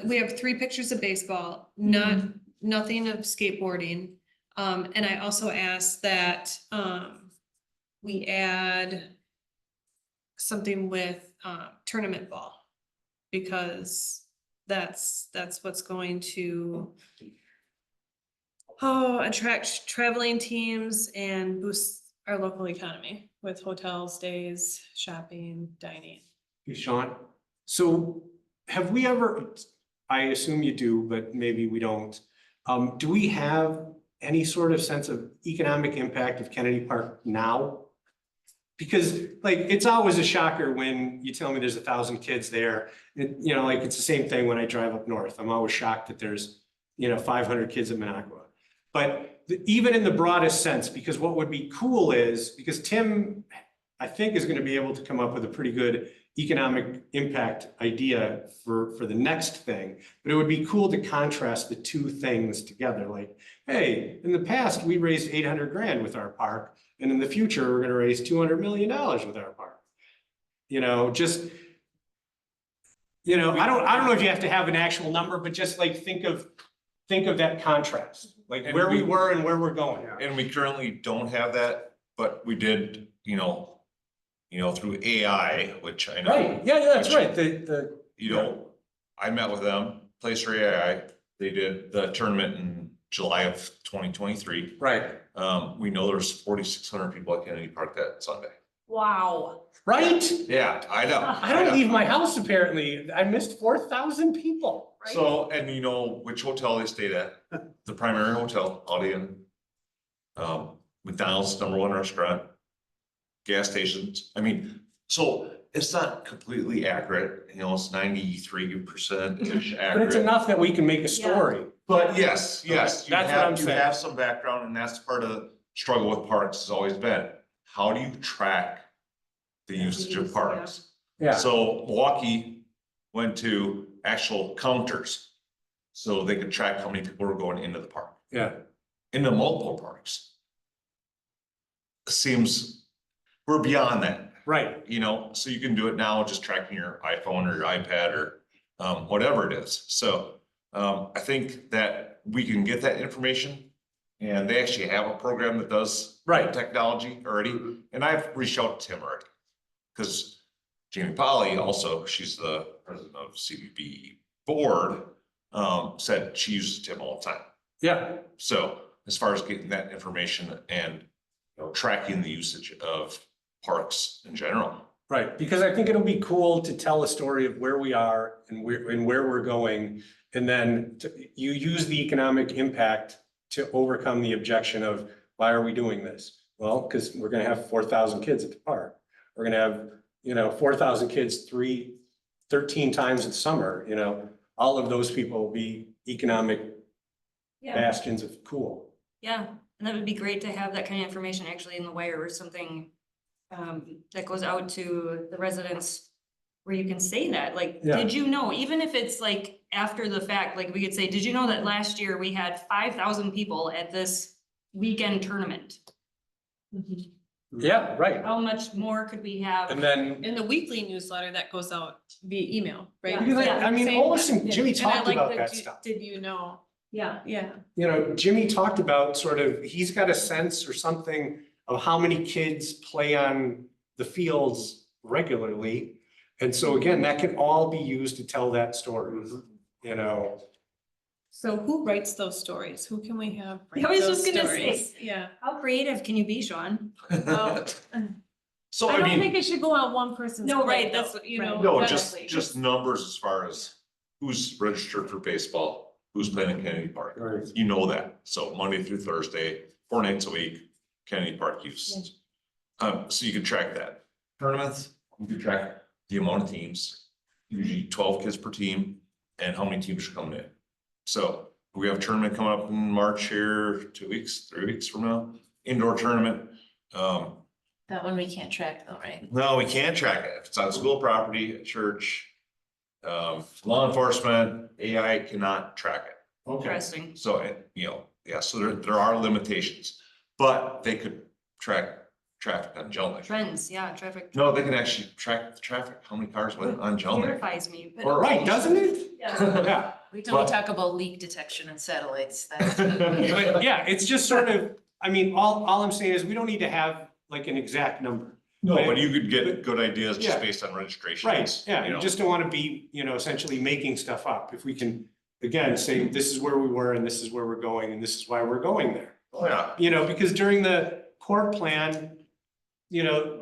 we have 3 pictures of baseball, nothing of skateboarding. And I also asked that, we add something with, tournament ball. Because that's what's going to attract traveling teams and boost our local economy with hotel stays, shopping, dining. Hey, Sean, so have we ever, I assume you do, but maybe we don't. Do we have any sort of sense of economic impact of Kennedy Park now? Because like, it's always a shocker when you tell me there's 1,000 kids there. Like it's the same thing when I drive up north. I'm always shocked that there's, 500 kids at Minocqua. But even in the broadest sense, because what would be cool is, because Tim, I think, is going to be able to come up with a pretty good economic impact idea for the next thing. But it would be cool to contrast the two things together. Like, hey, in the past, we raised 800 grand with our park. And in the future, we're going to raise $200 million with our park. I don't know if you have to have an actual number, but just like think of that contrast, like And where we we- were and where we're going. And we currently don't have that, but we did, through AI, which I know. Right, yeah, that's which, right, I met with them, Placer AI, they did the tournament in July of 2023. right. We know there's 4,600 people at Kennedy Park that Sunday. Wow. right? Yeah, I know. I don't leave my house apparently. I missed 4,000 people. Right? So, and you know which hotel they stayed at, the primary hotel, Audi Inn. McDonald's, #1 restaurant. Gas stations, I mean, so it's not completely accurate, you know, it's 93%-ish But accurate. it's enough that we can make a story. But yes, Okay, yes, you that's what I'm have, you saying. have some background, and that's part of the struggle with parks has always been, how do you track the usage of parks? Yeah, So Milwaukee went to actual counters, so they could track how many people were going into the park, yeah, into multiple parks. Seems, we're beyond that, right. you know, so you can do it now, just tracking your iPhone or your iPad or whatever it is. So I think that we can get that information. And they actually have a program that does Right. technology already, and I've reached out to Tim already. Cause Jamie Polly also, she's the president of CBB board, said she uses Tim all the time. Yeah, So as far as getting that information and, you know, tracking the usage of parks in general. right. Because I think it'll be cool to tell a story of where we are and where we're going. And then you use the economic impact to overcome the objection of, why are we doing this? Well, because we're gonna have 4,000 kids at the park. We're gonna have, 4,000 kids 13 times in summer, all of those people will be economic Yeah, bastions of cool. yeah, and that would be great to have that kind of information actually in the wire or something that goes out to the residents where you can say that, like, Yeah. did you know, even if it's like after the fact, like we could say, did you know that last year we had 5,000 people at this weekend tournament? Yeah, right. How much more could we have? And then, In the weekly newsletter that goes out via email, right? because I mean, Saying- Ollis and Jimmy And I talked like about the that do- stuff. Did you know? Yeah, Yeah. Jimmy talked about sort of, he's got a sense or something of how many kids play on the fields regularly. And so again, that can all be used to tell that story, So who writes those stories? Who can we have? write I was those just gonna say. stories? Yeah. how creative can you be, Sean? Well, So I I don't mean. think it should go on one person's. No, plate, right, though, that's- you know. No, that's- just numbers as far as who's registered for baseball, who's playing in Kennedy Park. Right. You know that. So Monday through Thursday, 4 nights a week, Kennedy Park use. So you can track that. Tournaments, you can track the amount of teams, usually 12 kids per team, and how many teams are coming in. So we have a tournament coming up in March here, 2 weeks, 3 weeks from now, indoor tournament. That one we can't track though, right? No, we can't track it. If it's on school property, a church, law enforcement, AI cannot track it. Interesting. So, yeah, so there are limitations, but they could track traffic on Jellic. Trends, yeah, traffic. No, they can actually track the traffic, how many cars went on Jellic. Terrifies me, but. Right, doesn't it? Yeah. Yeah. Wait till we But- talk about leak detection and satellites. That's. But yeah, it's just sort of, I mean, all I'm saying is we don't need to have like an exact number. No, but you could get good ideas Yeah. just based on registrations. Right, yeah, you you know. just don't want to be, essentially making stuff up. If we can, again, say, this is where we were and this is where we're going and this is why we're going there. Oh, yeah. Because during the court plan,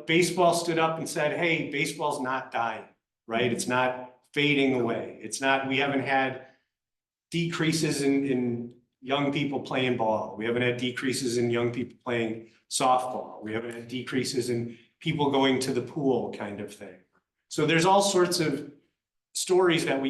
baseball stood up and said, hey, baseball's not dying, right? It's not fading away. It's not, we haven't had decreases in young people playing ball. We haven't had decreases in young people playing softball. We haven't had decreases in people going to the pool kind of thing. So there's all sorts of stories that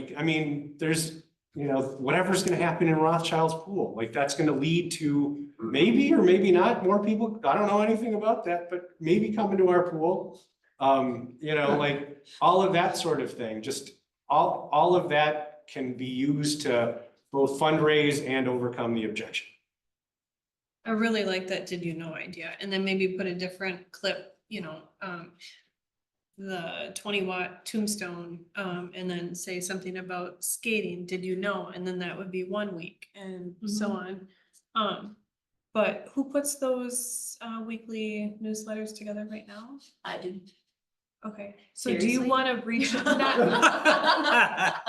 there's, whatever's gonna happen in Rothschild's pool, like that's gonna lead to maybe or maybe not more people, I don't know anything about that, but maybe coming to our pool. Like all of that sort of thing, just all of that can be used to both fundraise and overcome the objection. I really like that did you know idea, and then maybe put a different clip, the 20-watt tombstone, and then say something about skating, did you know? And then that would be 1 week and so on. But who puts those weekly newsletters together right now? I do. Okay, so do you Seriously? want to reach that?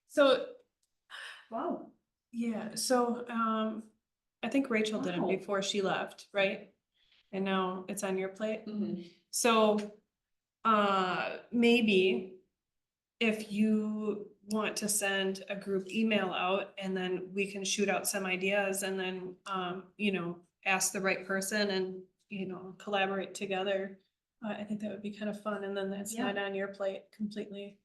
So, Wow. yeah, so I think Rachel did it Wow. before she left, right? I know it's on your plate. Mm-hmm. So, maybe if you want to send a group email out and then we can shoot out some ideas and then, ask the right person and, collaborate together. I think that would be kind of fun. And then that's not on your plate completely.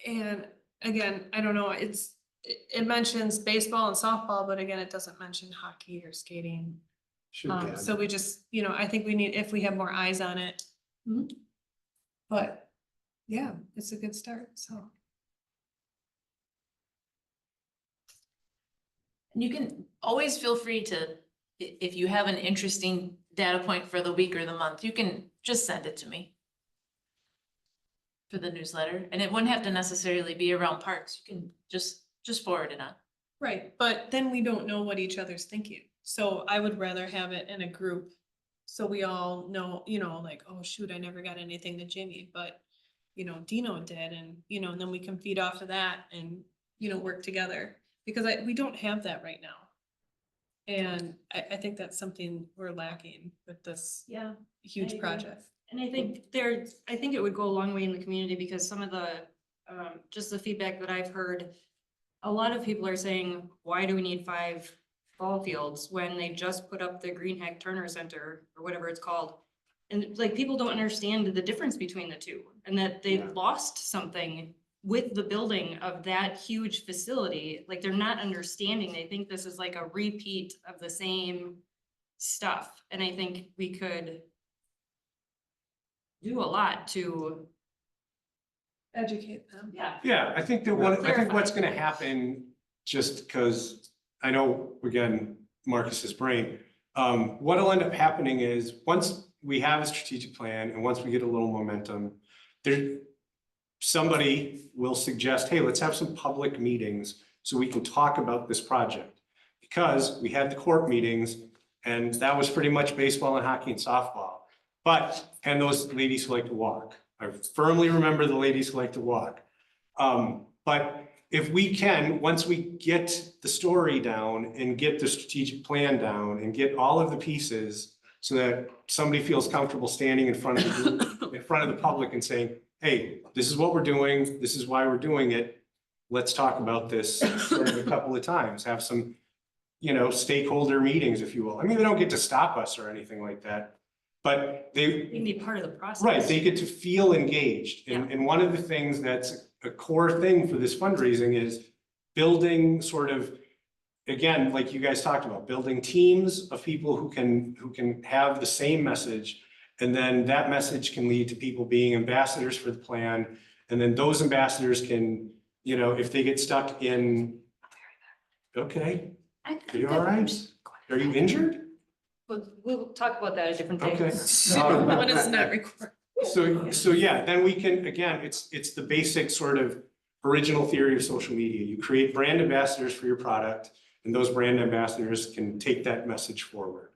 And again, I don't know, it mentions baseball and softball, but again, it doesn't mention hockey or skating. Should add. So we just, I think we need, if we have more eyes on it. But, yeah, it's a good start, so. And you can always feel free to, if you have an interesting data point for the week or the month, you can just send it to me. For the newsletter, and it wouldn't have to necessarily be around parks, you can just forward it on. Right, but then we don't know what each other's thinking, so I would rather have it in a group. So we all know, like, oh shoot, I never got anything to Jimmy, but, Dino did, and, and then we can feed off of that and, work together. Because we don't have that right now. And I think that's something we're lacking with this Yeah. huge agree. project. And I think I think it would go a long way in the community because some of the, just the feedback that I've heard, a lot of people are saying, why do we need 5 ball fields when they just put up the Green Hack Turner Center or whatever it's called? And like, people don't understand the difference between the two and that they've Yeah. lost something with the building of that huge facility. Like, they're not understanding. They think this is like a repeat of the same stuff. And I think we could do a lot to, Educate them. Yeah, I think what's gonna happen, just because I know, again, Marcus's brain, what'll end up happening is, once we have a strategic plan and once we get a little momentum, somebody will suggest, hey, let's have some public meetings so we can talk about this project. Because we had the court meetings and that was pretty much baseball and hockey and softball. And those ladies who like to walk. I firmly remember the ladies who like to walk. But if we can, once we get the story down and get the strategic plan down and get all of the pieces so that somebody feels comfortable standing in front of the group, in front of the public and saying, hey, this is what we're doing, this is why we're doing it. Let's talk about this sort of a couple of times, have some, stakeholder meetings, if you will. I mean, they don't get to stop us or anything like that, but you can be part of the process. right, they get to feel engaged. And one of the things that's a core thing for this fundraising is building sort of, again, like you guys talked about, building teams of people who can have the same message. And then that message can lead to people being ambassadors for the plan. And then those ambassadors can, if they get stuck in, okay, are you all right? Are you injured? We'll talk about that a different day. Okay. When it's not recorded. So yeah, then we can, again, it's the basic sort of original theory of social media. You create brand ambassadors for your product, and those brand ambassadors can take that message forward.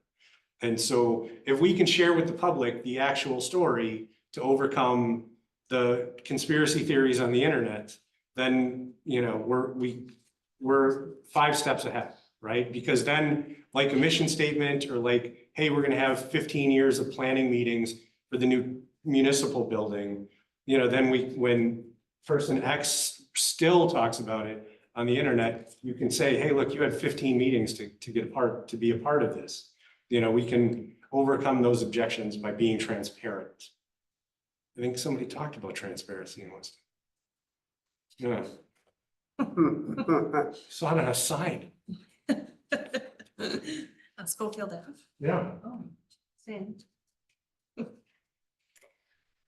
And so if we can share with the public the actual story to overcome the conspiracy theories on the internet, then, we're 5 steps ahead, right? Because then, like a mission statement or like, hey, we're gonna have 15 years of planning meetings for the new municipal building, then when person X still talks about it on the internet, you can say, hey, look, you had 15 meetings to be a part of this. We can overcome those objections by being transparent. I think somebody talked about transparency in Weston. Yeah. Saw it on a sign. On Schofield Ave. Yeah. Oh, same.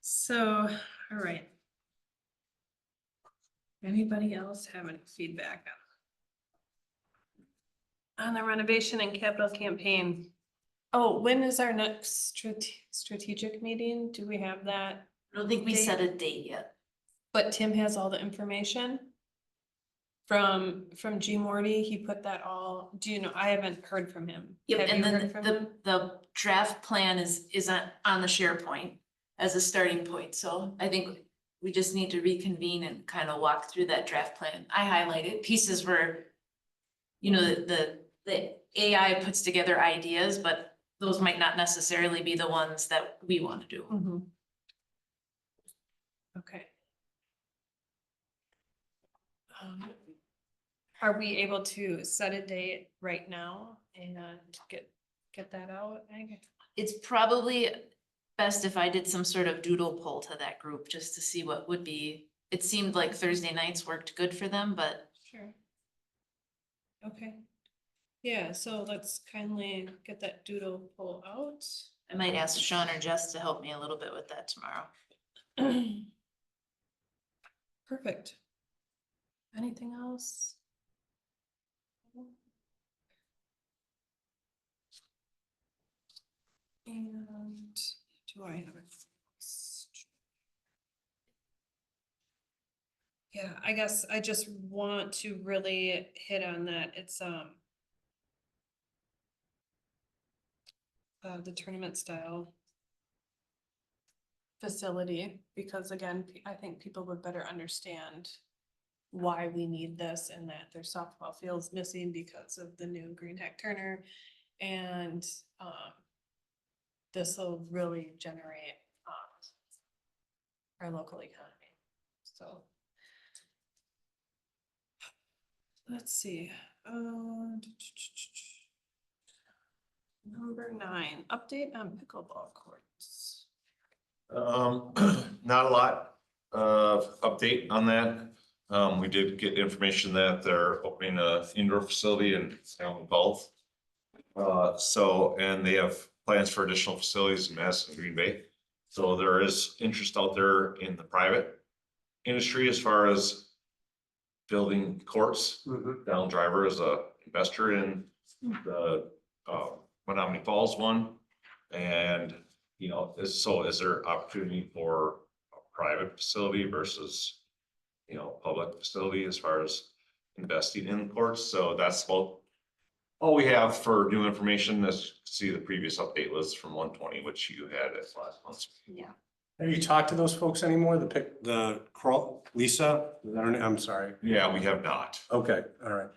So, all right. Anybody else have any feedback on the renovation and capital campaign? Oh, when is our next strategic meeting? Do we have that? I don't think we set a date yet. But Tim has all the information from G Morty. He put that all, do you know, I haven't heard from him. Yep, Have and you then heard from the, him? the draft plan is on the SharePoint as a starting point, so I think we just need to reconvene and kind of walk through that draft plan. I highlighted pieces where, the AI puts together ideas, but those might not necessarily be the ones that we want to do. Mhm. Okay. Are we able to set a date right now and get that out? It's probably best if I did some sort of doodle poll to that group, just to see what would be, it seemed like Thursday nights worked good for them, but Sure. Okay. Yeah, so let's kindly get that doodle poll out. I might ask Sean or Jess to help me a little bit with that tomorrow. Perfect. Anything else? And do I have it? Yeah, I guess I just want to really hit on that. It's the tournament style facility, because again, I think people would better understand why we need this and that their softball field's missing because of the new Green Tech Turner. And this will really generate our local economy. So let's see. Number 9, update on pickleball courts. Not a lot of update on that. We did get information that they're opening a indoor facility in Gulf. So, and they have plans for additional facilities in Madison, Green Bay. So there is interest out there in the private industry as far as building courts. Down Driver is a investor in the Menominee Falls one. And, you know, is there opportunity for a private facility versus, you know, public facility as far as investing in courts? So that's about all we have for new information. As see, the previous update was from 120, which you had at last month's. Yeah. Have you talked to those folks anymore? Lisa? I'm sorry. Yeah, we have not. Okay, all right.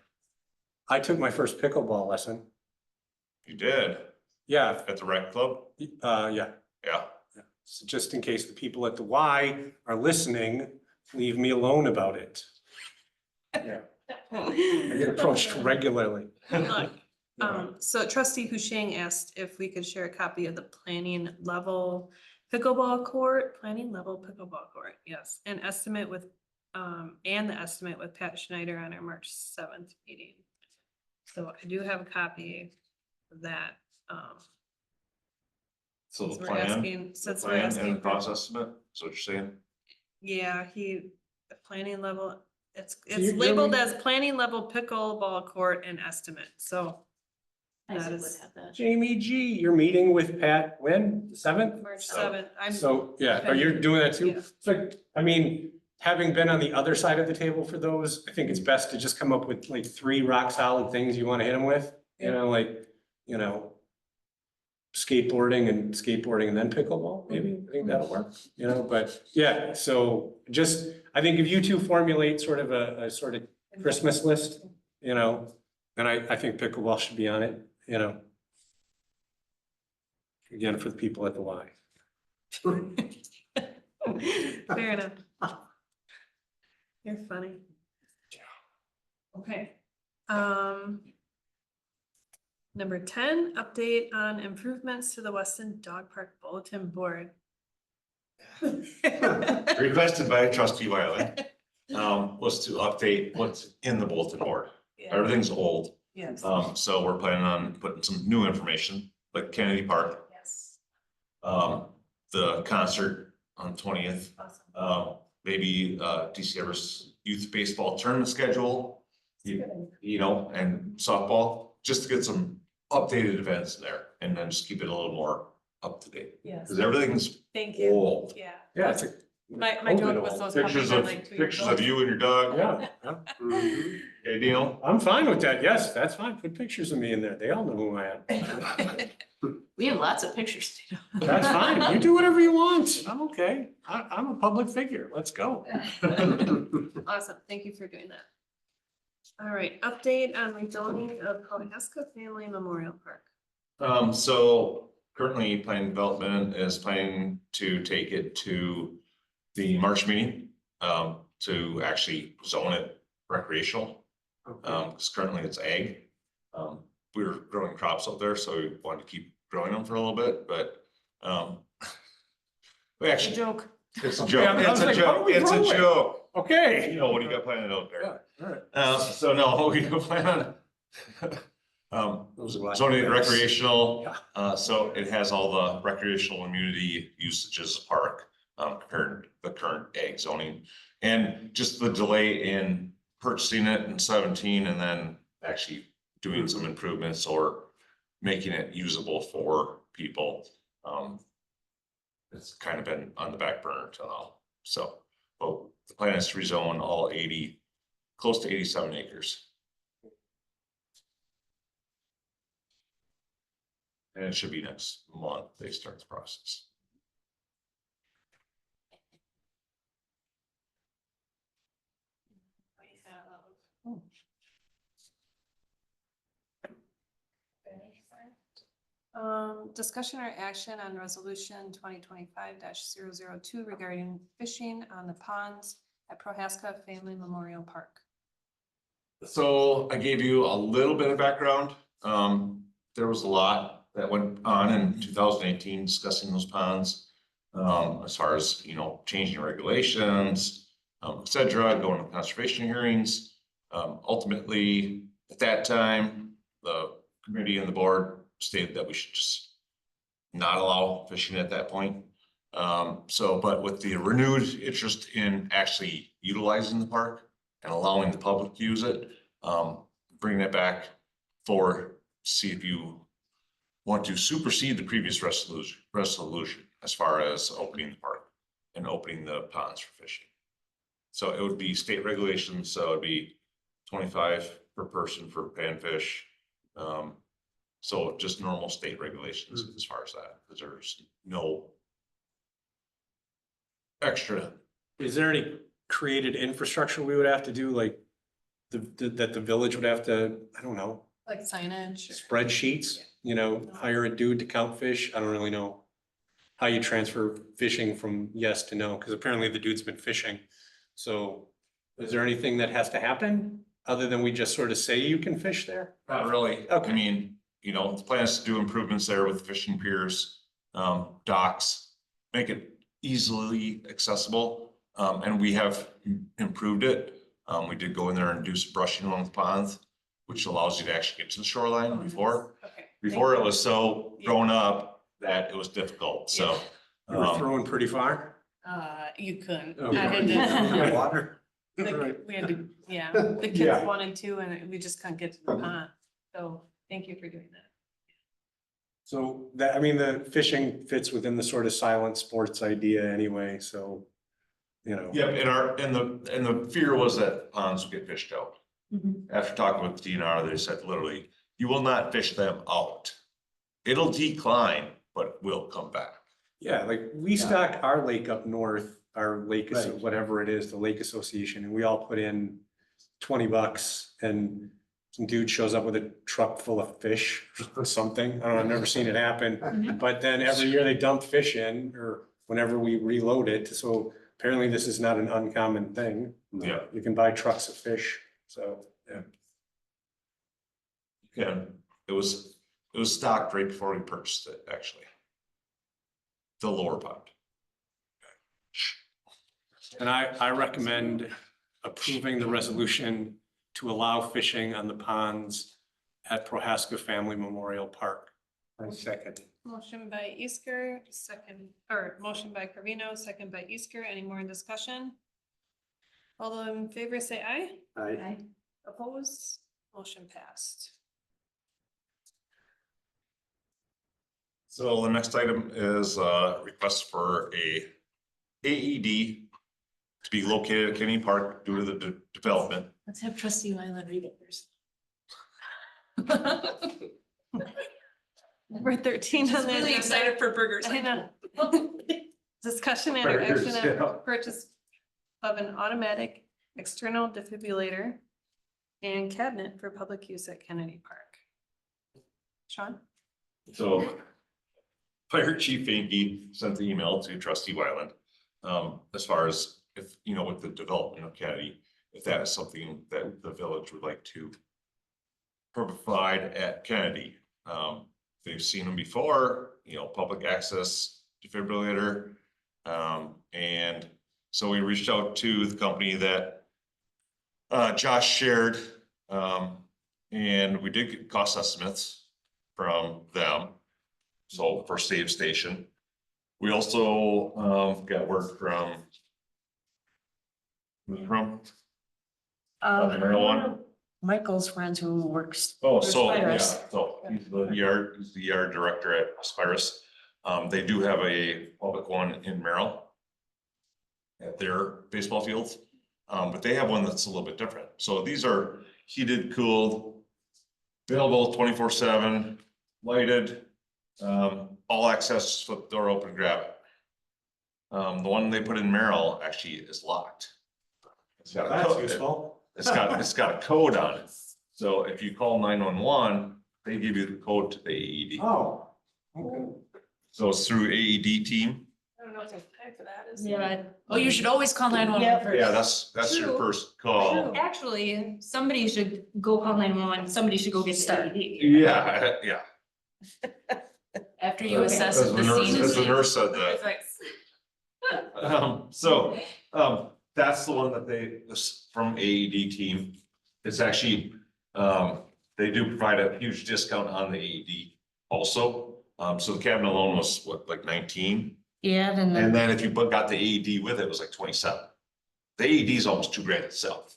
I took my first pickleball lesson. You did Yeah, at the rec club? yeah. Yeah. So just in case the people at the Y are listening, leave me alone about it. Yeah, I get approached regularly. Look, so trustee Husheng asked if we could share a copy of the planning level pickleball court, yes, and estimate with, and the estimate with Pat Schneider on our March 7th meeting. So I do have a copy of that, So since the we're plan, asking, the since we're plan asking. and the for- cost estimate, is what you're saying? Yeah, the planning level, it's you're labeled re- as planning level pickleball court and estimate, so. That Isaac would is have that. Jamie G, you're meeting with Pat when? The 7th? March 7th, I'm. So, yeah, oh, you're doing that too? Yeah. So, I mean, having been on the other side of the table for those, I think it's best to just come up with like 3 rock solid things you want to hit them with. You know, like, you know, skateboarding and then pickleball, maybe. I think that'll work, you know, but yeah, so just, I think if you two formulate sort of a sort of Christmas list, you know, then I think pickleball should be on it, you know. Again, for the people at the Y. Fair enough. You're funny. Okay. Number 10, update on improvements to the Weston Dog Park Bulletin Board. Requested by trustee Wiley, was to update what's in the bulletin board. Yeah, Everything's old. yes, So we're planning on putting some new information, like Kennedy Park, yes. the concert on 20th. Awesome. Maybe DC Everest youth baseball tournament schedule, you know, and softball, just to get some updated events in there, and then just keep it a little more up to date. Yes, Because everything's thank you. old. Yeah. Yeah, it's a. My joke was those Pictures puppies are of, like 2 years pictures old. of you and your dog. Yeah. Yeah. Mhm. Okay, deal? I'm fine with that. Yes, that's fine. Put pictures of me in there. They all know who I am. We have lots of pictures to do. That's fine. You do whatever you want. I'm okay. I'm a public figure. Let's go. Awesome, thank you for doing that. All right, update on rezoning of Cohasca Family Memorial Park. So currently planning development is planning to take it to the March meeting, to actually zone it recreational. Because currently it's ag. We were growing crops up there, so we wanted to keep growing them for a little bit, but, we actually, Joke. it's a Yeah, joke, I was it's a like, what are joke, we it's a growing? joke. Okay. You know, what do you got planted out there? Yeah, all right. So no, we plan on, Those are like zoning it this. recreational, Yeah. so it has all the recreational immunity usages of park, compared to the current ag zoning. And just the delay in purchasing it in 17 and then actually doing some improvements or making it usable for people. It's kind of been on the back burner till now, so, but the plan is to rezone all 80, close to 87 acres. And it should be next month they start the process. Discussion or action on resolution 2025-002 regarding fishing on the ponds at Prohaska Family Memorial Park. So I gave you a little bit of background. There was a lot that went on in 2018 discussing those ponds. As far as, you know, changing regulations, et cetera, going to conservation hearings. Ultimately, at that time, the committee and the board stated that we should just not allow fishing at that point. But with the renewed interest in actually utilizing the park and allowing the public to use it, bringing it back for, see if you want to supersede the previous resolution as far as opening the park and opening the ponds for fishing. So it would be state regulations, so it'd be 25 per person for panfish. So just normal state regulations as far as that, because there's no extra. Is there any created infrastructure we would have to do, like that the village would have to, I don't know, Like signage. spreadsheets, you know, hire a dude to count fish? I don't really know how you transfer fishing from yes to no, because apparently the dude's been fishing. So is there anything that has to happen other than we just sort of say you can fish there? Not really. Okay. I mean, you know, the plan is to do improvements there with fishing piers, docks, make it easily accessible. And we have improved it. We did go in there and do some brushing along the ponds, which allows you to actually get to the shoreline before. Okay. Before it was so grown up that it was difficult, so. You were throwing pretty far? You couldn't. Okay. I had to- Water. Like, we had to, yeah, the kids Yeah. wanted to, and we just couldn't get to the pond. So thank you for doing that. So that, I mean, the fishing fits within the sort of silent sports idea anyway, so, you know. Yep, and the fear was that ponds would get fished out. After talking with DNR, they said literally, you will not fish them out. It'll decline, but will come back. Yeah, like we stock our lake up north, our lake, Right. whatever it is, the lake association, and we all put in $20 and some dude shows up with a truck full of fish or something. I don't know, I've never seen it happen. But then every year they dump fish in or whenever we reload it. So apparently this is not an uncommon thing. Yeah. You can buy trucks of fish, so, yeah. Yeah, it was stocked right before we purchased it, actually. The lower pond. And I recommend approving the resolution to allow fishing on the ponds at Prohaska Family Memorial Park. I second. Motion by Easker, second, or motion by Carvino, second by Easker. Any more in discussion? All those in favor say aye. Aye. Opposed? Motion passed. So the next item is a request for a AED to be located at Kenny Park due to the development. Let's have trustee Wyland read it first. Number 13 on the Really agenda. excited for burgers. I know. Discussion and Burgers, action yeah. on purchase of an automatic external defibrillator and cabinet for public use at Kennedy Park. Sean? So Fire Chief Finke sent the email to Trustee Wyland. As far as if, you know, with the development of Kennedy, if that is something that the village would like to provide at Kennedy. They've seen them before, you know, public access defibrillator. And so we reached out to the company that Josh shared. And we did get cost estimates from them. So for Save Station. We also got word from Another one? Michael's friends who works. Oh, for so, yeah, Spirus. so he's the yard director at Spirus. They do have a public one in Merrill at their baseball fields, but they have one that's a little bit different. So these are heated, cooled, available 24/7, lighted, all access, flip the door open, grab it. The one they put in Merrill actually is locked. It's got a That's code. useful. It's got a code on it. So if you call 911, they give you the code to the AED. Oh. Okay. So it's through AED team. I don't know if there's time for that, is there? Yeah. Oh, you should always call 911 Yep. first. Yeah, that's your True. first call. Actually, somebody should go call 911, somebody should go get Start. started. Yeah, yeah. After you assess As if the the nurse- scene as is the safe. nurse said that. So, that's the one that this from AED team. It's actually, they do provide a huge discount on the AED also. So the cabin alone was what, like 19? Yeah, And then then if you got the AED with it, it was like 27. The AED is almost $2,000 itself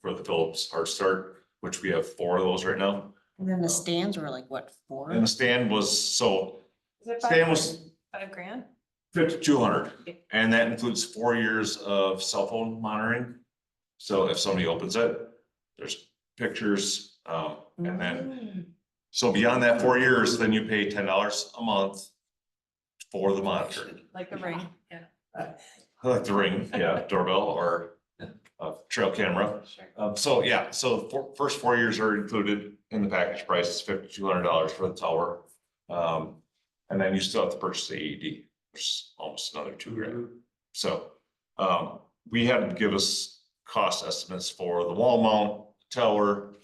for the Philips Heart Start, which we have 4 of those right now. the stands were like, what, 4? And the stand was, so Is it stand was $5,000? 5,200, and that includes 4 years of cell phone monitoring. So if somebody opens it, there's pictures, and then, so beyond that 4 years, then you pay $10 a month for the monitor. Like the ring, yeah. Like the Ring, yeah, doorbell or a trail camera. Sure. So yeah, so first 4 years are included in the package price, it's $5,200 for the tower. And then you still have to purchase the AED, which is almost another $2,000. So, we had to give us cost estimates for the wall mount, tower,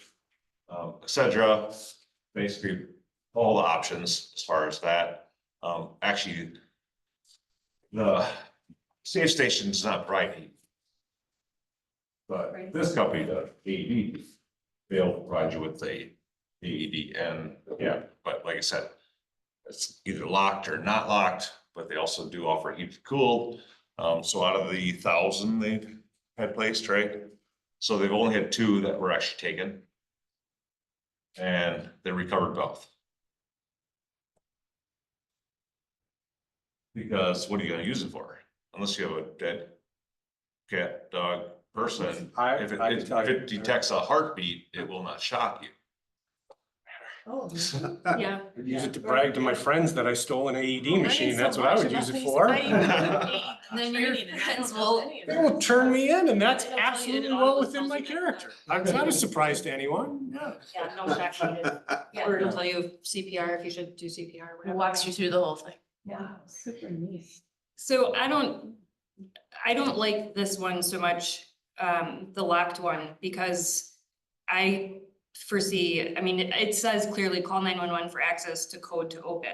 et cetera. Basically, all the options as far as that. Actually, the Safe Station does not provide heat. But Right. this company, the AED, they'll provide you with the AED and, yeah, but like I said, it's either locked or not locked, but they also do offer heat cooled. So out of the 1,000 they've had placed, right? So they've only had 2 that were actually taken. And they recovered both. Because what are you gonna use it for? Unless you have a dead cat, dog, person. If it detects a heartbeat, it will not shock you. Oh. Yeah. Use it to brag to my friends that I stole an AED machine, that's what I would use it for. Then your friends will, They will turn me in, and that's They'll tell you absolutely it well auto within my tells you that. character. It's not a surprise to anyone, yeah. yeah, no shock needed. Or it'll tell you CPR if you should do CPR or Who whatever. walks you through the whole thing. Yeah. Super neat. So I don't like this one so much, the locked one, because I foresee, I mean, it says clearly call 911 for access to code to open.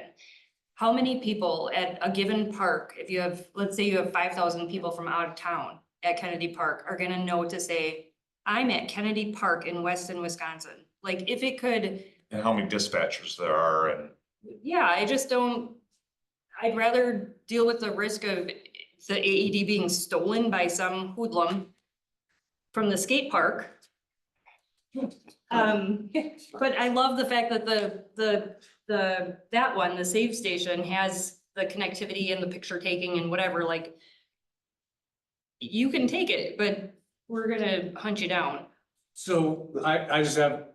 How many people at a given park, if you have, let's say you have 5,000 people from out of town at Kennedy Park are gonna know to say, I'm at Kennedy Park in Weston, Wisconsin. Like if it could, And how many dispatchers there are and. yeah, I just don't, I'd rather deal with the risk of the AED being stolen by some hoodlum from the skate park. But I love the fact that that one, the Save Station, has the connectivity and the picture taking and whatever, like. You can take it, but we're gonna hunt you down. So I just have,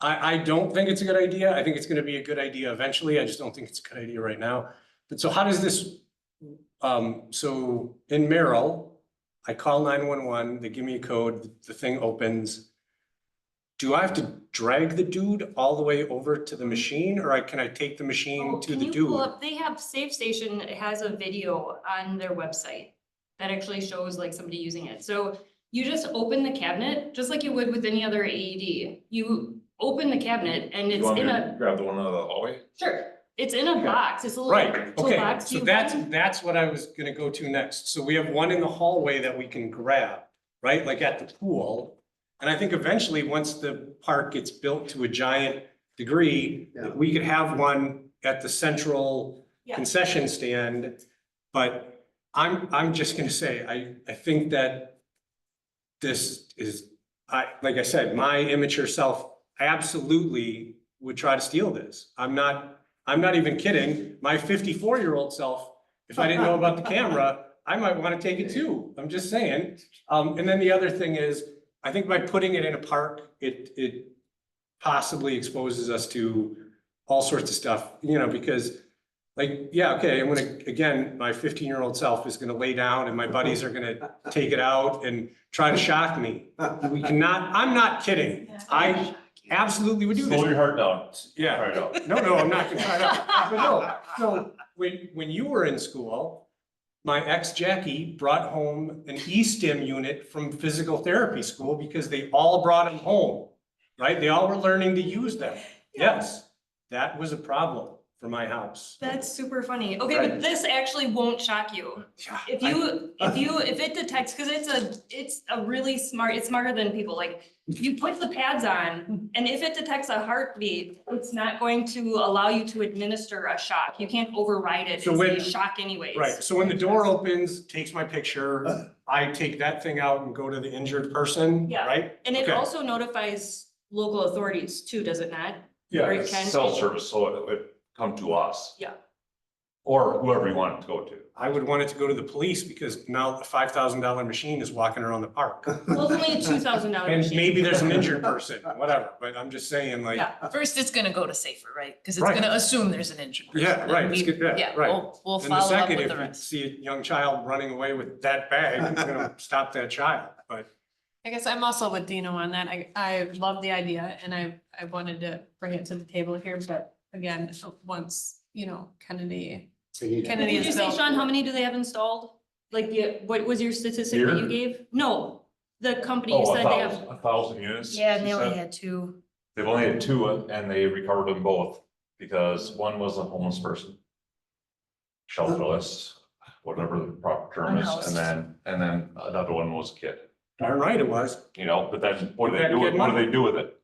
I don't think it's a good idea. I think it's gonna be a good idea eventually. I just don't think it's a good idea right now. But so how does this, so in Merrill, I call 911, they give me a code, the thing opens. do I have to drag the dude all the way over to the machine, or can I take the machine Oh, to can the you dude? pull up, they have Safe Station, it has a video on their website that actually shows like somebody using it. So you just open the cabinet, just like you would with any other AED. You open the cabinet and You it's want in me a, to grab the one out of the hallway? sure, it's in a box, it's a little Right, okay, toolbox. so You that's, run- that's what I was gonna go to next. So we have one in the hallway that we can grab, right, like at the pool. And I think eventually, once the park gets built to a giant degree, that we could have one at the central Yeah. concession stand. But I'm just gonna say, I think that this is, like I said, my immature self absolutely would try to steal this. I'm not even kidding. My 54-year-old self, if I didn't know about the camera, I might want to take it too. I'm just saying. And then the other thing is, I think by putting it in a park, it possibly exposes us to all sorts of stuff, you know, because like, yeah, okay, I'm gonna, again, my 15-year-old self is gonna lay down and my buddies are gonna take it out and try to shock me. We cannot, I'm not kidding. I absolutely would do Slow your this. heart down. Yeah. Try it out. No, I'm not gonna try it out. But no, so when you were in school, my ex Jackie brought home an E-stim unit from physical therapy school because they all brought them home, right? They all were learning to use them. Yes, that was a problem for my house. That's super funny. Okay, Right. but this actually won't shock you. If it detects, cause it's a really smart, it's smarter than people, like, you put the pads on, and if it detects a heartbeat, it's not going to allow you to administer a shock. You can't override it So as a when- shock anyways. Right, so when the door opens, takes my picture, I take that thing out and go to the injured person, Yeah. right? And it Okay. also notifies local authorities too, does it not? Yeah, Or it it's can- self-service, so it would come to us. Yeah. Or whoever you want it to go to. I would want it to go to the police because now a $5,000 machine is walking around the park. Well, it's only a $2,000 And machine. maybe there's an injured person, whatever, but I'm just saying like, Yeah. First, it's gonna go to safer, right? Cause it's Right. gonna assume there's an injured person. Yeah, and right, we- it's good, yeah, right. We'll and the follow up second, with if the you rest. see a young child running away with that bag, you're gonna stop that child, but. I guess I'm also with Dino on that. I love the idea and I wanted to bring it to the table here, but again, once, Kennedy Did you is say, built. Sean, how many do they have installed? Like, what was your statistic that you gave? No, the company, you Oh, said they have, 1,000 units. Yeah, and she they only said. had two. They've only had two and they recovered them both because one was a homeless person. Shelterless, whatever the proper term is, Unhoused. and then another one was a kid, Darn right it was. but then what do Did they that do, kid what do money? they do with it?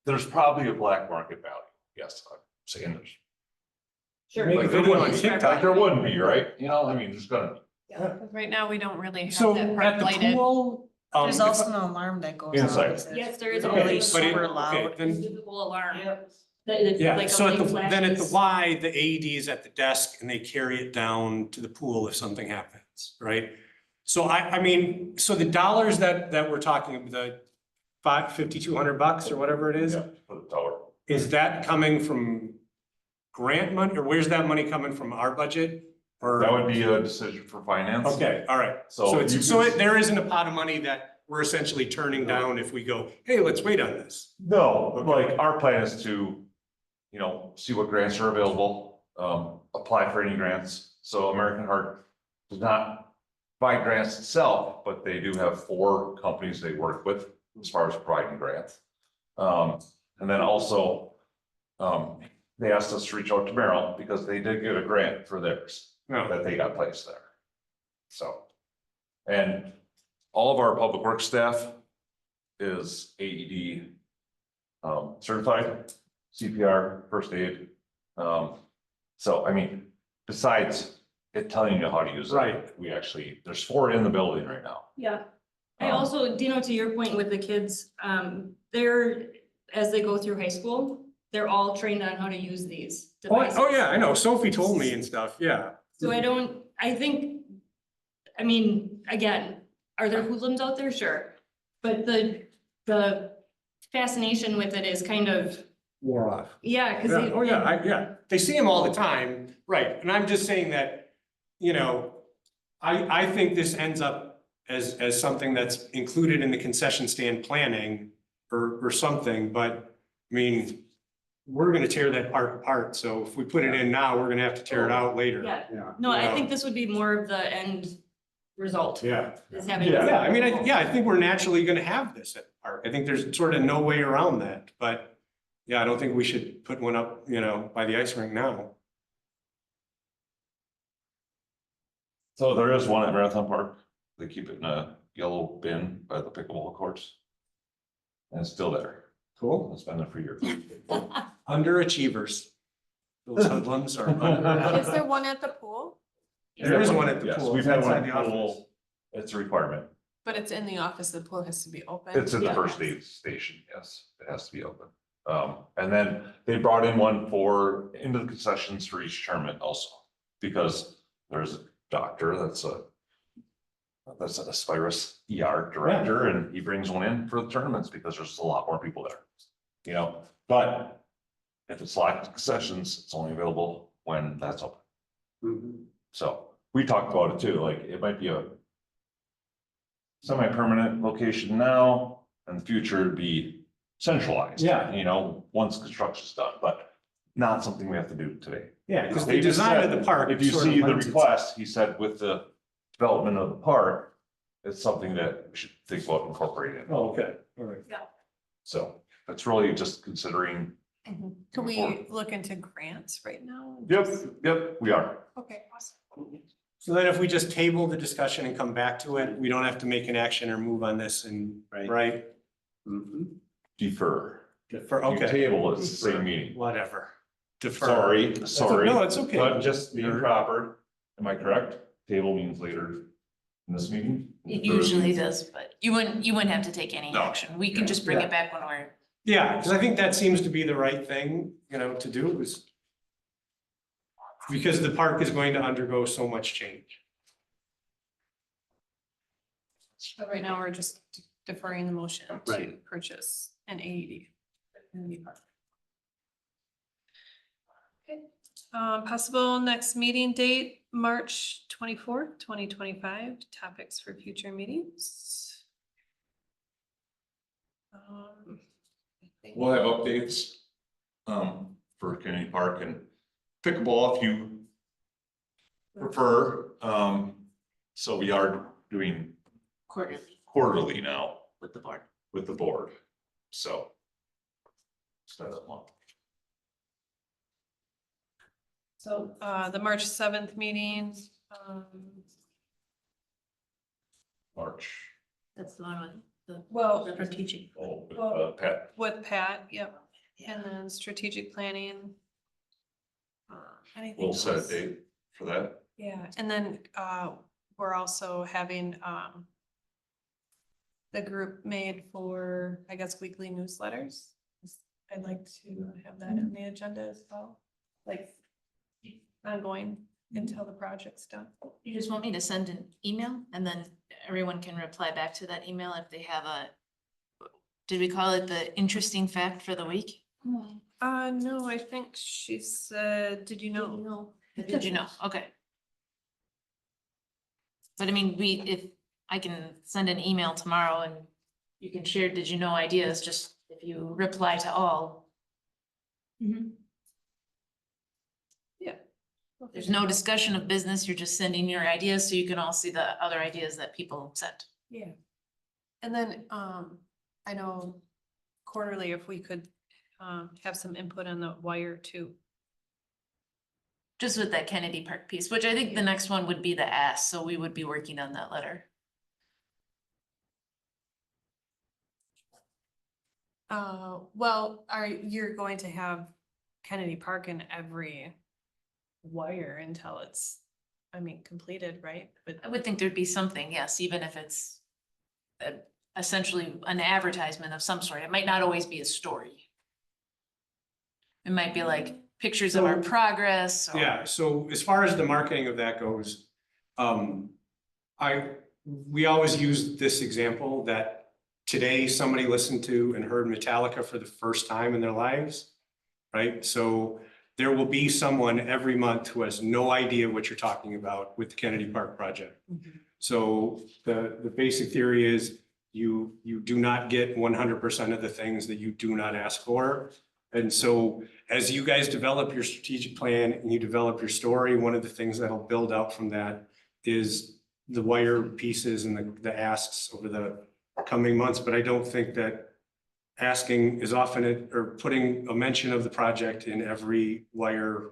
There's probably a black market value, yes, I'm saying there's. sure. Make a Like there video on wouldn't be, TikTok. like there wouldn't be, right? I mean, there's gonna, Right now, we don't really have So that at part the lighted. pool. There's also an alarm that goes off. Inside. It says- Yes, there is. Okay, Really a but it- super okay, loud. then- invisible alarm. That is Yeah, like a so at light the, then at the flashes. Y, the AED is at the desk and they carry it down to the pool if something happens, right? So I mean, so the dollars that we're talking, the $5,200 or whatever it is, yeah, for the tower. is that coming from grant money or where's that money coming from, our budget? Or, That would be a decision for finance. okay, all right. So So you it's, could- so there isn't a pot of money that we're essentially turning down if we go, hey, let's wait on this. No, Okay. like our plan is to, see what grants are available, apply for any grants. So American Heart does not provide grants itself, but they do have 4 companies they work with as far as providing grants. And then also, they asked us to reach out to Merrill because they did get a grant for theirs No, that they got placed there. So, and all of our public works staff is AED certified, CPR, first aid. So I mean, besides it telling you how to use it. Right. We actually, there's 4 in the building right now. Yeah. I Um, also, Dino, to your point with the kids, they're, as they go through high school, they're all trained on how to use these devices. oh yeah, I know. Sophie told me and stuff, yeah. So I think, I mean, again, are there hoodlums out there? Sure. But the fascination with it is kind of, Wore off. yeah, cause Yeah, they. oh yeah, they see them all the time, right, and I'm just saying that, I think this ends up as something that's included in the concession stand planning. or something, but I mean, we're gonna tear that park apart, so if we put it in now, we're gonna have to tear it out later. Yeah, Yeah. no, I think this would be more of the end result, Yeah. is having. Yeah, I mean, I think we're naturally gonna have this at the park. I think there's sort of no way around that, but yeah, I don't think we should put one up, by the ice rink now. So there is one at Marathon Park. They keep it in a yellow bin by the pickleball courts. And it's still there. Cool. It's been there for years. Underachievers. Those hoodlums are Is there one at the pool? There is one at the Yes, pool. we've had one inside at the the office. pool. It's a requirement. But it's in the office, the pool has to be open. It's in the first aid station, yes, it has to be open. And then they brought in one for into the concessions for each tournament also. Because there's a doctor that's an Aspirus ER director, and he brings one in for the tournaments because there's a lot more people there. But if it's locked concessions, it's only available when that's open. Mhm. So we talked about it too, like it might be a semi-permanent location now, and the future would be centralized. Yeah. Once construction's done, but not something we have to do today. Yeah, because They the just design of said, the park. If you sort of see the lends itself- request, he said with the development of the park, it's something that we should think about incorporating. Oh, okay, all right. So it's really just considering. Can we look into grants right now? Yep, we are. Okay, awesome. So then if we just table the discussion and come back to it, we don't have to make an action or move on this and, right? Mhm. Defer. Defer, You okay, table, it's the same meeting. whatever. Defer. Sorry. No, it's okay. But just being proper, am I correct? Table means later in this meeting? It usually does, but you wouldn't have to take any No. action. We can just bring it back when we're. Yeah, because I think that seems to be the right thing, to do is because the park is going to undergo so much change. So right now, we're just deferring the motion to Right. purchase an AED. Okay, possible next meeting date, March 24th, 2025. Topics for future meetings. I think- We'll have updates for Kennedy Park and pickleball if you prefer. So we are doing quarterly now With the board. with the board, so. Start that long. So, the March 7th meeting, March, That's the one with the. well, Strategic. with Well- Pat. with Pat, yep, and then strategic planning. Anything We'll set a else? date for that. Yeah, and then we're also having the group made for, I guess, weekly newsletters. I'd like to have that on the agenda as well, like ongoing until the project's done. You just want me to send an email and then everyone can reply back to that email if they have did we call it the interesting fact for the week? No, I think she said, did you know? Did you know? Okay. But I mean, if I can send an email tomorrow and you can share, did you know ideas, just if you reply to all. Yeah. There's no discussion of business, you're just sending your ideas so you can all see the other ideas that people sent. Yeah. And then, I know quarterly, if we could, have some input on the wire too. Just with that Kennedy Park piece, which I think the next one would be the ask, so we would be working on that letter. Well, you're going to have Kennedy Park in every wire until it's, completed, right? But I would think there'd be something, yes, even if it's essentially an advertisement of some sort. It might not always be a story. It might be like pictures of our So- progress. Or- Yeah, so as far as the marketing of that goes, we always use this example that today somebody listened to and heard Metallica for the first time in their lives, right? So there will be someone every month who has no idea what you're talking about with the Kennedy Park project. So the basic theory is You do not get 100% of the things that you do not ask for. And so as you guys develop your strategic plan and you develop your story, one of the things that'll build out from that is the wire pieces and the asks over the coming months. But I don't think that asking is often, or putting a mention of the project in every wire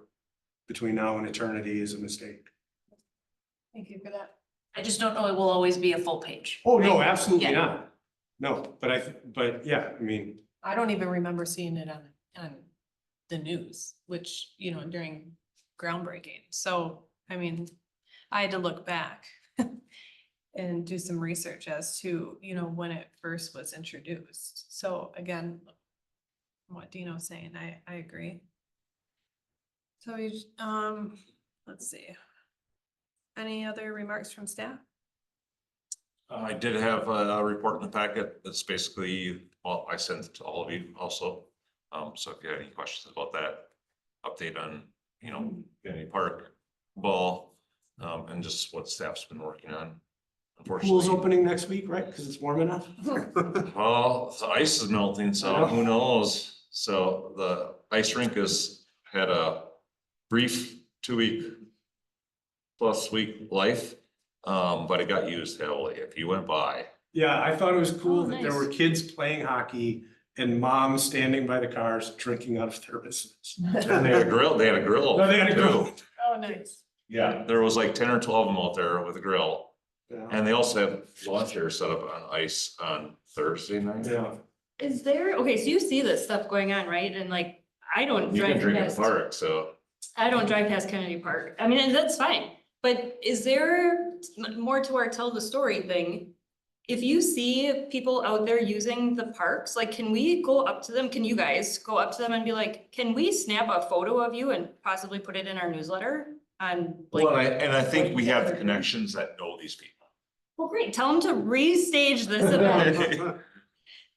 between now and eternity is a mistake. Thank you for that. I just don't know it will always be a full page. Oh, no, right? absolutely Yeah. not. No, but yeah, I mean, I don't even remember seeing it on the news, which, you know, during groundbreaking. So, I mean, I had to look back and do some research as to, you know, when it first was introduced. So again, what Dino's saying, I agree. So let's see. Any other remarks from staff? I did have a report in the packet that's basically, well, I sent it to all of you also. So if you have any questions about that, update on, you know, Kennedy Park ball, and just what staff's been working on. pool's Unfortunately, opening next week, right? Because it's warm enough. well, the ice is melting, so who knows? So the ice rink has had a brief 2-week plus week life, but it got used heavily. If you went by, Yeah, I thought it was cool Oh, that there nice. were kids playing hockey and moms standing by the cars drinking out of thermoses. and they had a grill, No, they had a too. grill. Oh, nice. Yeah, there was like 10 or 12 of them out there with a grill. Yeah. And they also have lawn chairs set up on ice on Thursday night. Yeah. Is there, okay, so you see this stuff going on, right? And like, I don't You can drive drink in the past, park, so. I don't drive past Kennedy Park. I mean, and that's fine. But is there more to our tell the story thing? If you see people out there using the parks, like, can we go up to them? Can you guys go up to them and be like, can we snap a photo of you and possibly put it in our newsletter? On Well, like, and I think we have the connections that know these people. well, great, tell them to restage this event.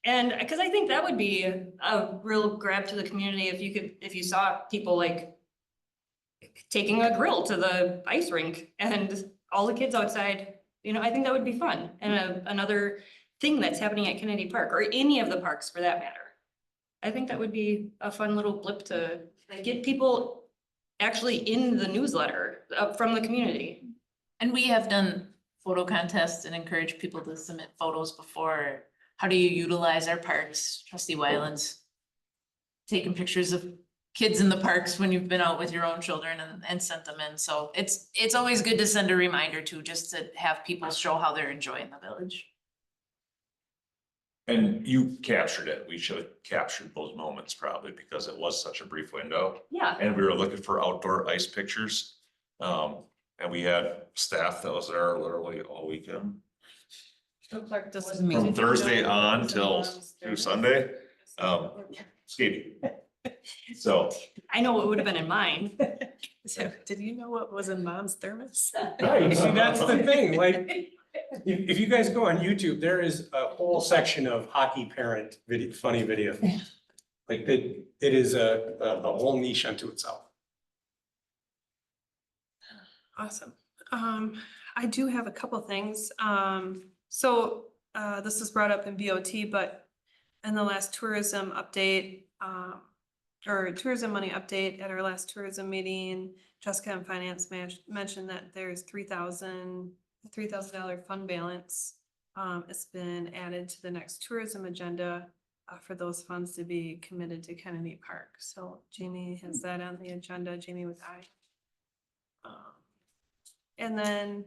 And, cause I think that would be a real grab to the community if you could, if you saw people like taking a grill to the ice rink and all the kids outside, you know, I think that would be fun. And another thing that's happening at Kennedy Park or any of the parks for that matter. I think that would be a fun little blip to get people actually in the newsletter from the community. And we have done photo contests and encourage people to submit photos before. How do you utilize our parks? Trustee Wyland's taking pictures of kids in the parks when you've been out with your own children and sent them in. So it's always good to send a reminder to just to have people show how they're enjoying the village. And you captured it. We should have captured those moments probably because it was such a brief window. Yeah. And we were looking for outdoor ice pictures. And we had staff that was there literally all weekend. From Thursday on till through Sunday, skating. So, I know what would have been in mine. So, did you know what was in mom's thermos? Right, see, that's the thing, like, if you guys go on YouTube, there is a whole section of hockey parent video, funny video. Like, it is a whole niche unto itself. Awesome. I do have a couple things. So this was brought up in BOT, but in the last tourism update, or tourism money update at our last tourism meeting, Jessica and Finance mentioned that there's $3,000 fund balance. It's been added to the next tourism agenda for those funds to be committed to Kennedy Park. So Jamie has that on the agenda, Jamie with I. And then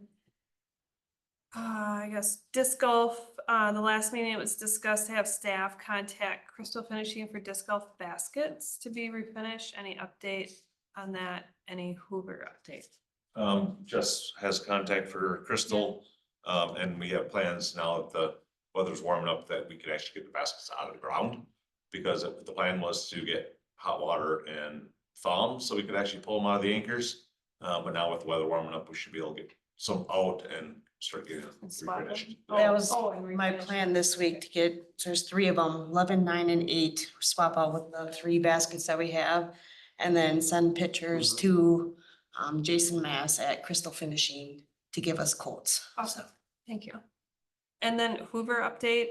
I guess disc golf, the last meeting it was discussed to have staff contact Crystal Finishing for disc golf baskets to be refinished. Any update on that? Any Hoover update? Just has contact for Crystal. And we have plans now that the weather's warming up that we can actually get the baskets out of the ground. Because the plan was to get hot water and thaw them so we could actually pull them out of the anchors. But now with the weather warming up, we should be able to get some out and start getting them refinished. That was and my refinish. plan this week to get, there's 3 of them, 11, 9, and 8, swap out with the 3 baskets that we have. And then send pictures to Jason Mass at Crystal Finishing to give us quotes. Awesome, thank you. And then Hoover update,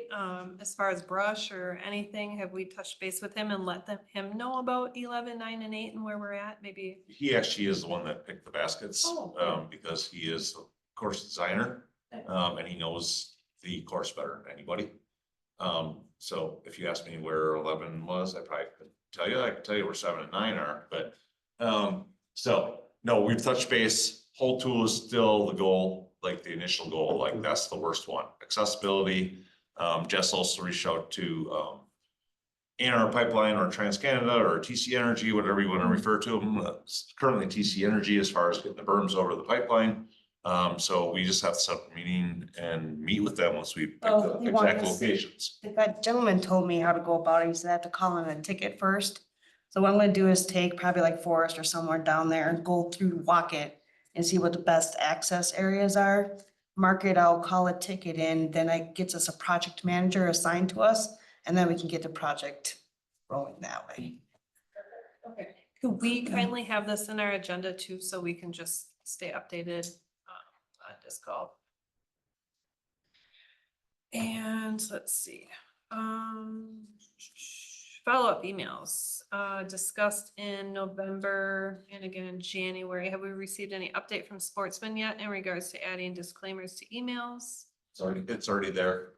as far as brush or anything, have we touched base with him and let him know about 11, 9, and 8 and where we're at? Maybe. He actually is the one that picked the baskets, Oh. because he is the course designer, and he knows the course better than anybody. So if you ask me where 11 was, I probably could tell you. I could tell you where 7 and 9 are, but, so, no, we've touched base. Whole tool is still the goal, like the initial goal, like that's the worst one. Accessibility. Jess also reached out to, Our Pipeline or TransCanada or TC Energy, whatever you want to refer to them. Currently TC Energy as far as getting the berms over the pipeline. So we just have to set up a meeting and meet with them once we pick Oh, the you want exact us to- locations. That gentleman told me how to go about it. He said I have to call in a ticket first. So what I'm gonna do is take probably like Forest or somewhere down there and go through, walk it and see what the best access areas are. Mark it, I'll call a ticket in, then it gets us a project manager assigned to us, and then we can get the project rolling that way. Okay. Could we kindly have this in our agenda too, so we can just stay updated on this call? And let's see, follow-up emails, discussed in November and again in January. Have we received any update from Sportsman yet in regards to adding disclaimers to emails? It's already there.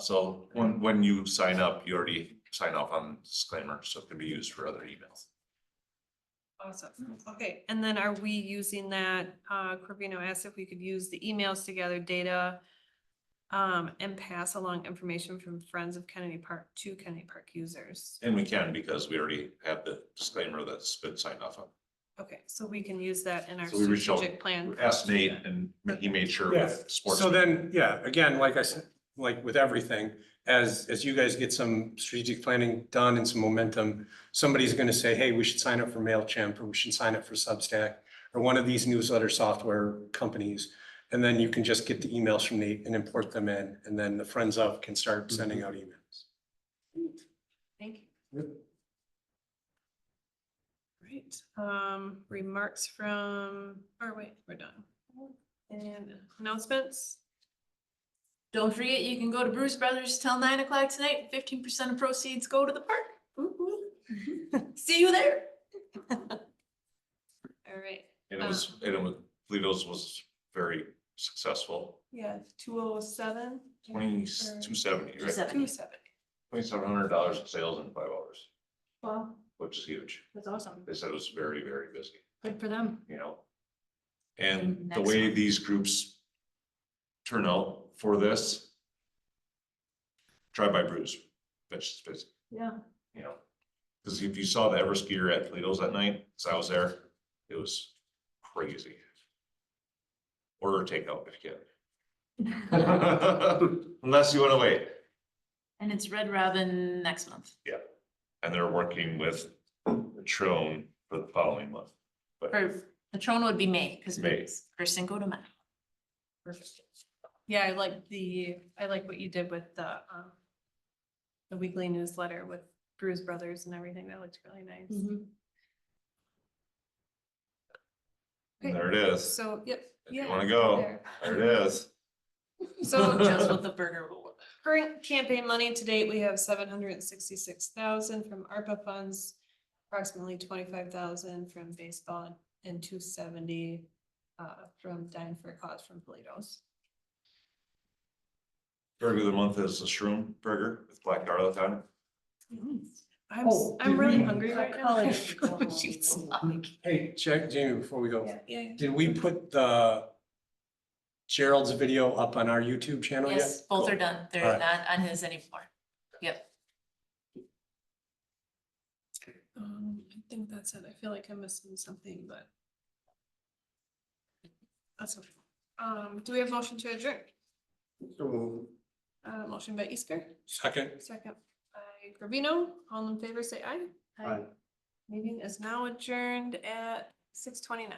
So when you sign up, you already sign off on disclaimer, so it can be used for other emails. Awesome. Okay, and then are we using that, Corvino asked if we could use the emails to gather data and pass along information from Friends of Kennedy Park to Kennedy Park users. And we can because we already have the disclaimer that's been signed off on. Okay, so we can use that in our So we reached out, strategic plan. asked Nate and he made sure Yeah. with sports. So then, yeah, again, like I said, like with everything, as you guys get some strategic planning done and some momentum, somebody's gonna say, hey, we should sign up for MailChimp, or we should sign up for Substack, or one of these newsletter software companies. And then you can just get the emails from Nate and import them in, and then the friends of can start sending out emails. Thank you. Great, remarks from, or wait, we're done. And announcements? Don't forget, you can go to Bruce Brothers till 9 o'clock tonight. 15% of proceeds go to the park. See you there. All right, And it was, Toledo's was very successful. yeah, 207. 270, right? 270. 270. $2,700 in sales in 5 hours, Wow, which is huge. That's awesome. They said it was very, very busy, Good for them. you know? And the Next way one. these groups turn out for this, try by Bruce, it's busy, yeah. you know? Because if you saw the Everskier at Toledo's that night, as I was there, it was crazy. Order takeout if you can. Unless you want to wait. And it's Red Robin next month. And they're working with Patron for the following month. But For Patron would be May, because May. it's first Cinco de Mayo. Perfect. Yeah, I like what you did with the weekly newsletter with Bruce Brothers and everything. That looked really nice. Okay, there it is. so, yep. If you yeah, want to go, there. there it is. So Just what the burger will. current campaign money to date, we have 766,000 from ARPA funds, approximately 25,000 from baseball and 270 from Dine for a Cause from Toledo's. Burger of the month is the shroom burger with black garlic on it. I'm really hungry right now. Hey, check, Jamie, before we go, Yeah. did we put the Gerald's video up on our YouTube channel yet? Yes, both are Cool. done. They're Alright. not on his anymore. Yep. I think that's it. I feel like I'm missing something, but. That's okay. Do we have motion to adjourn? So, Motion by Easker, second. second by Gravino. All in favor, say aye. Aye. Meeting is now adjourned at 6:29.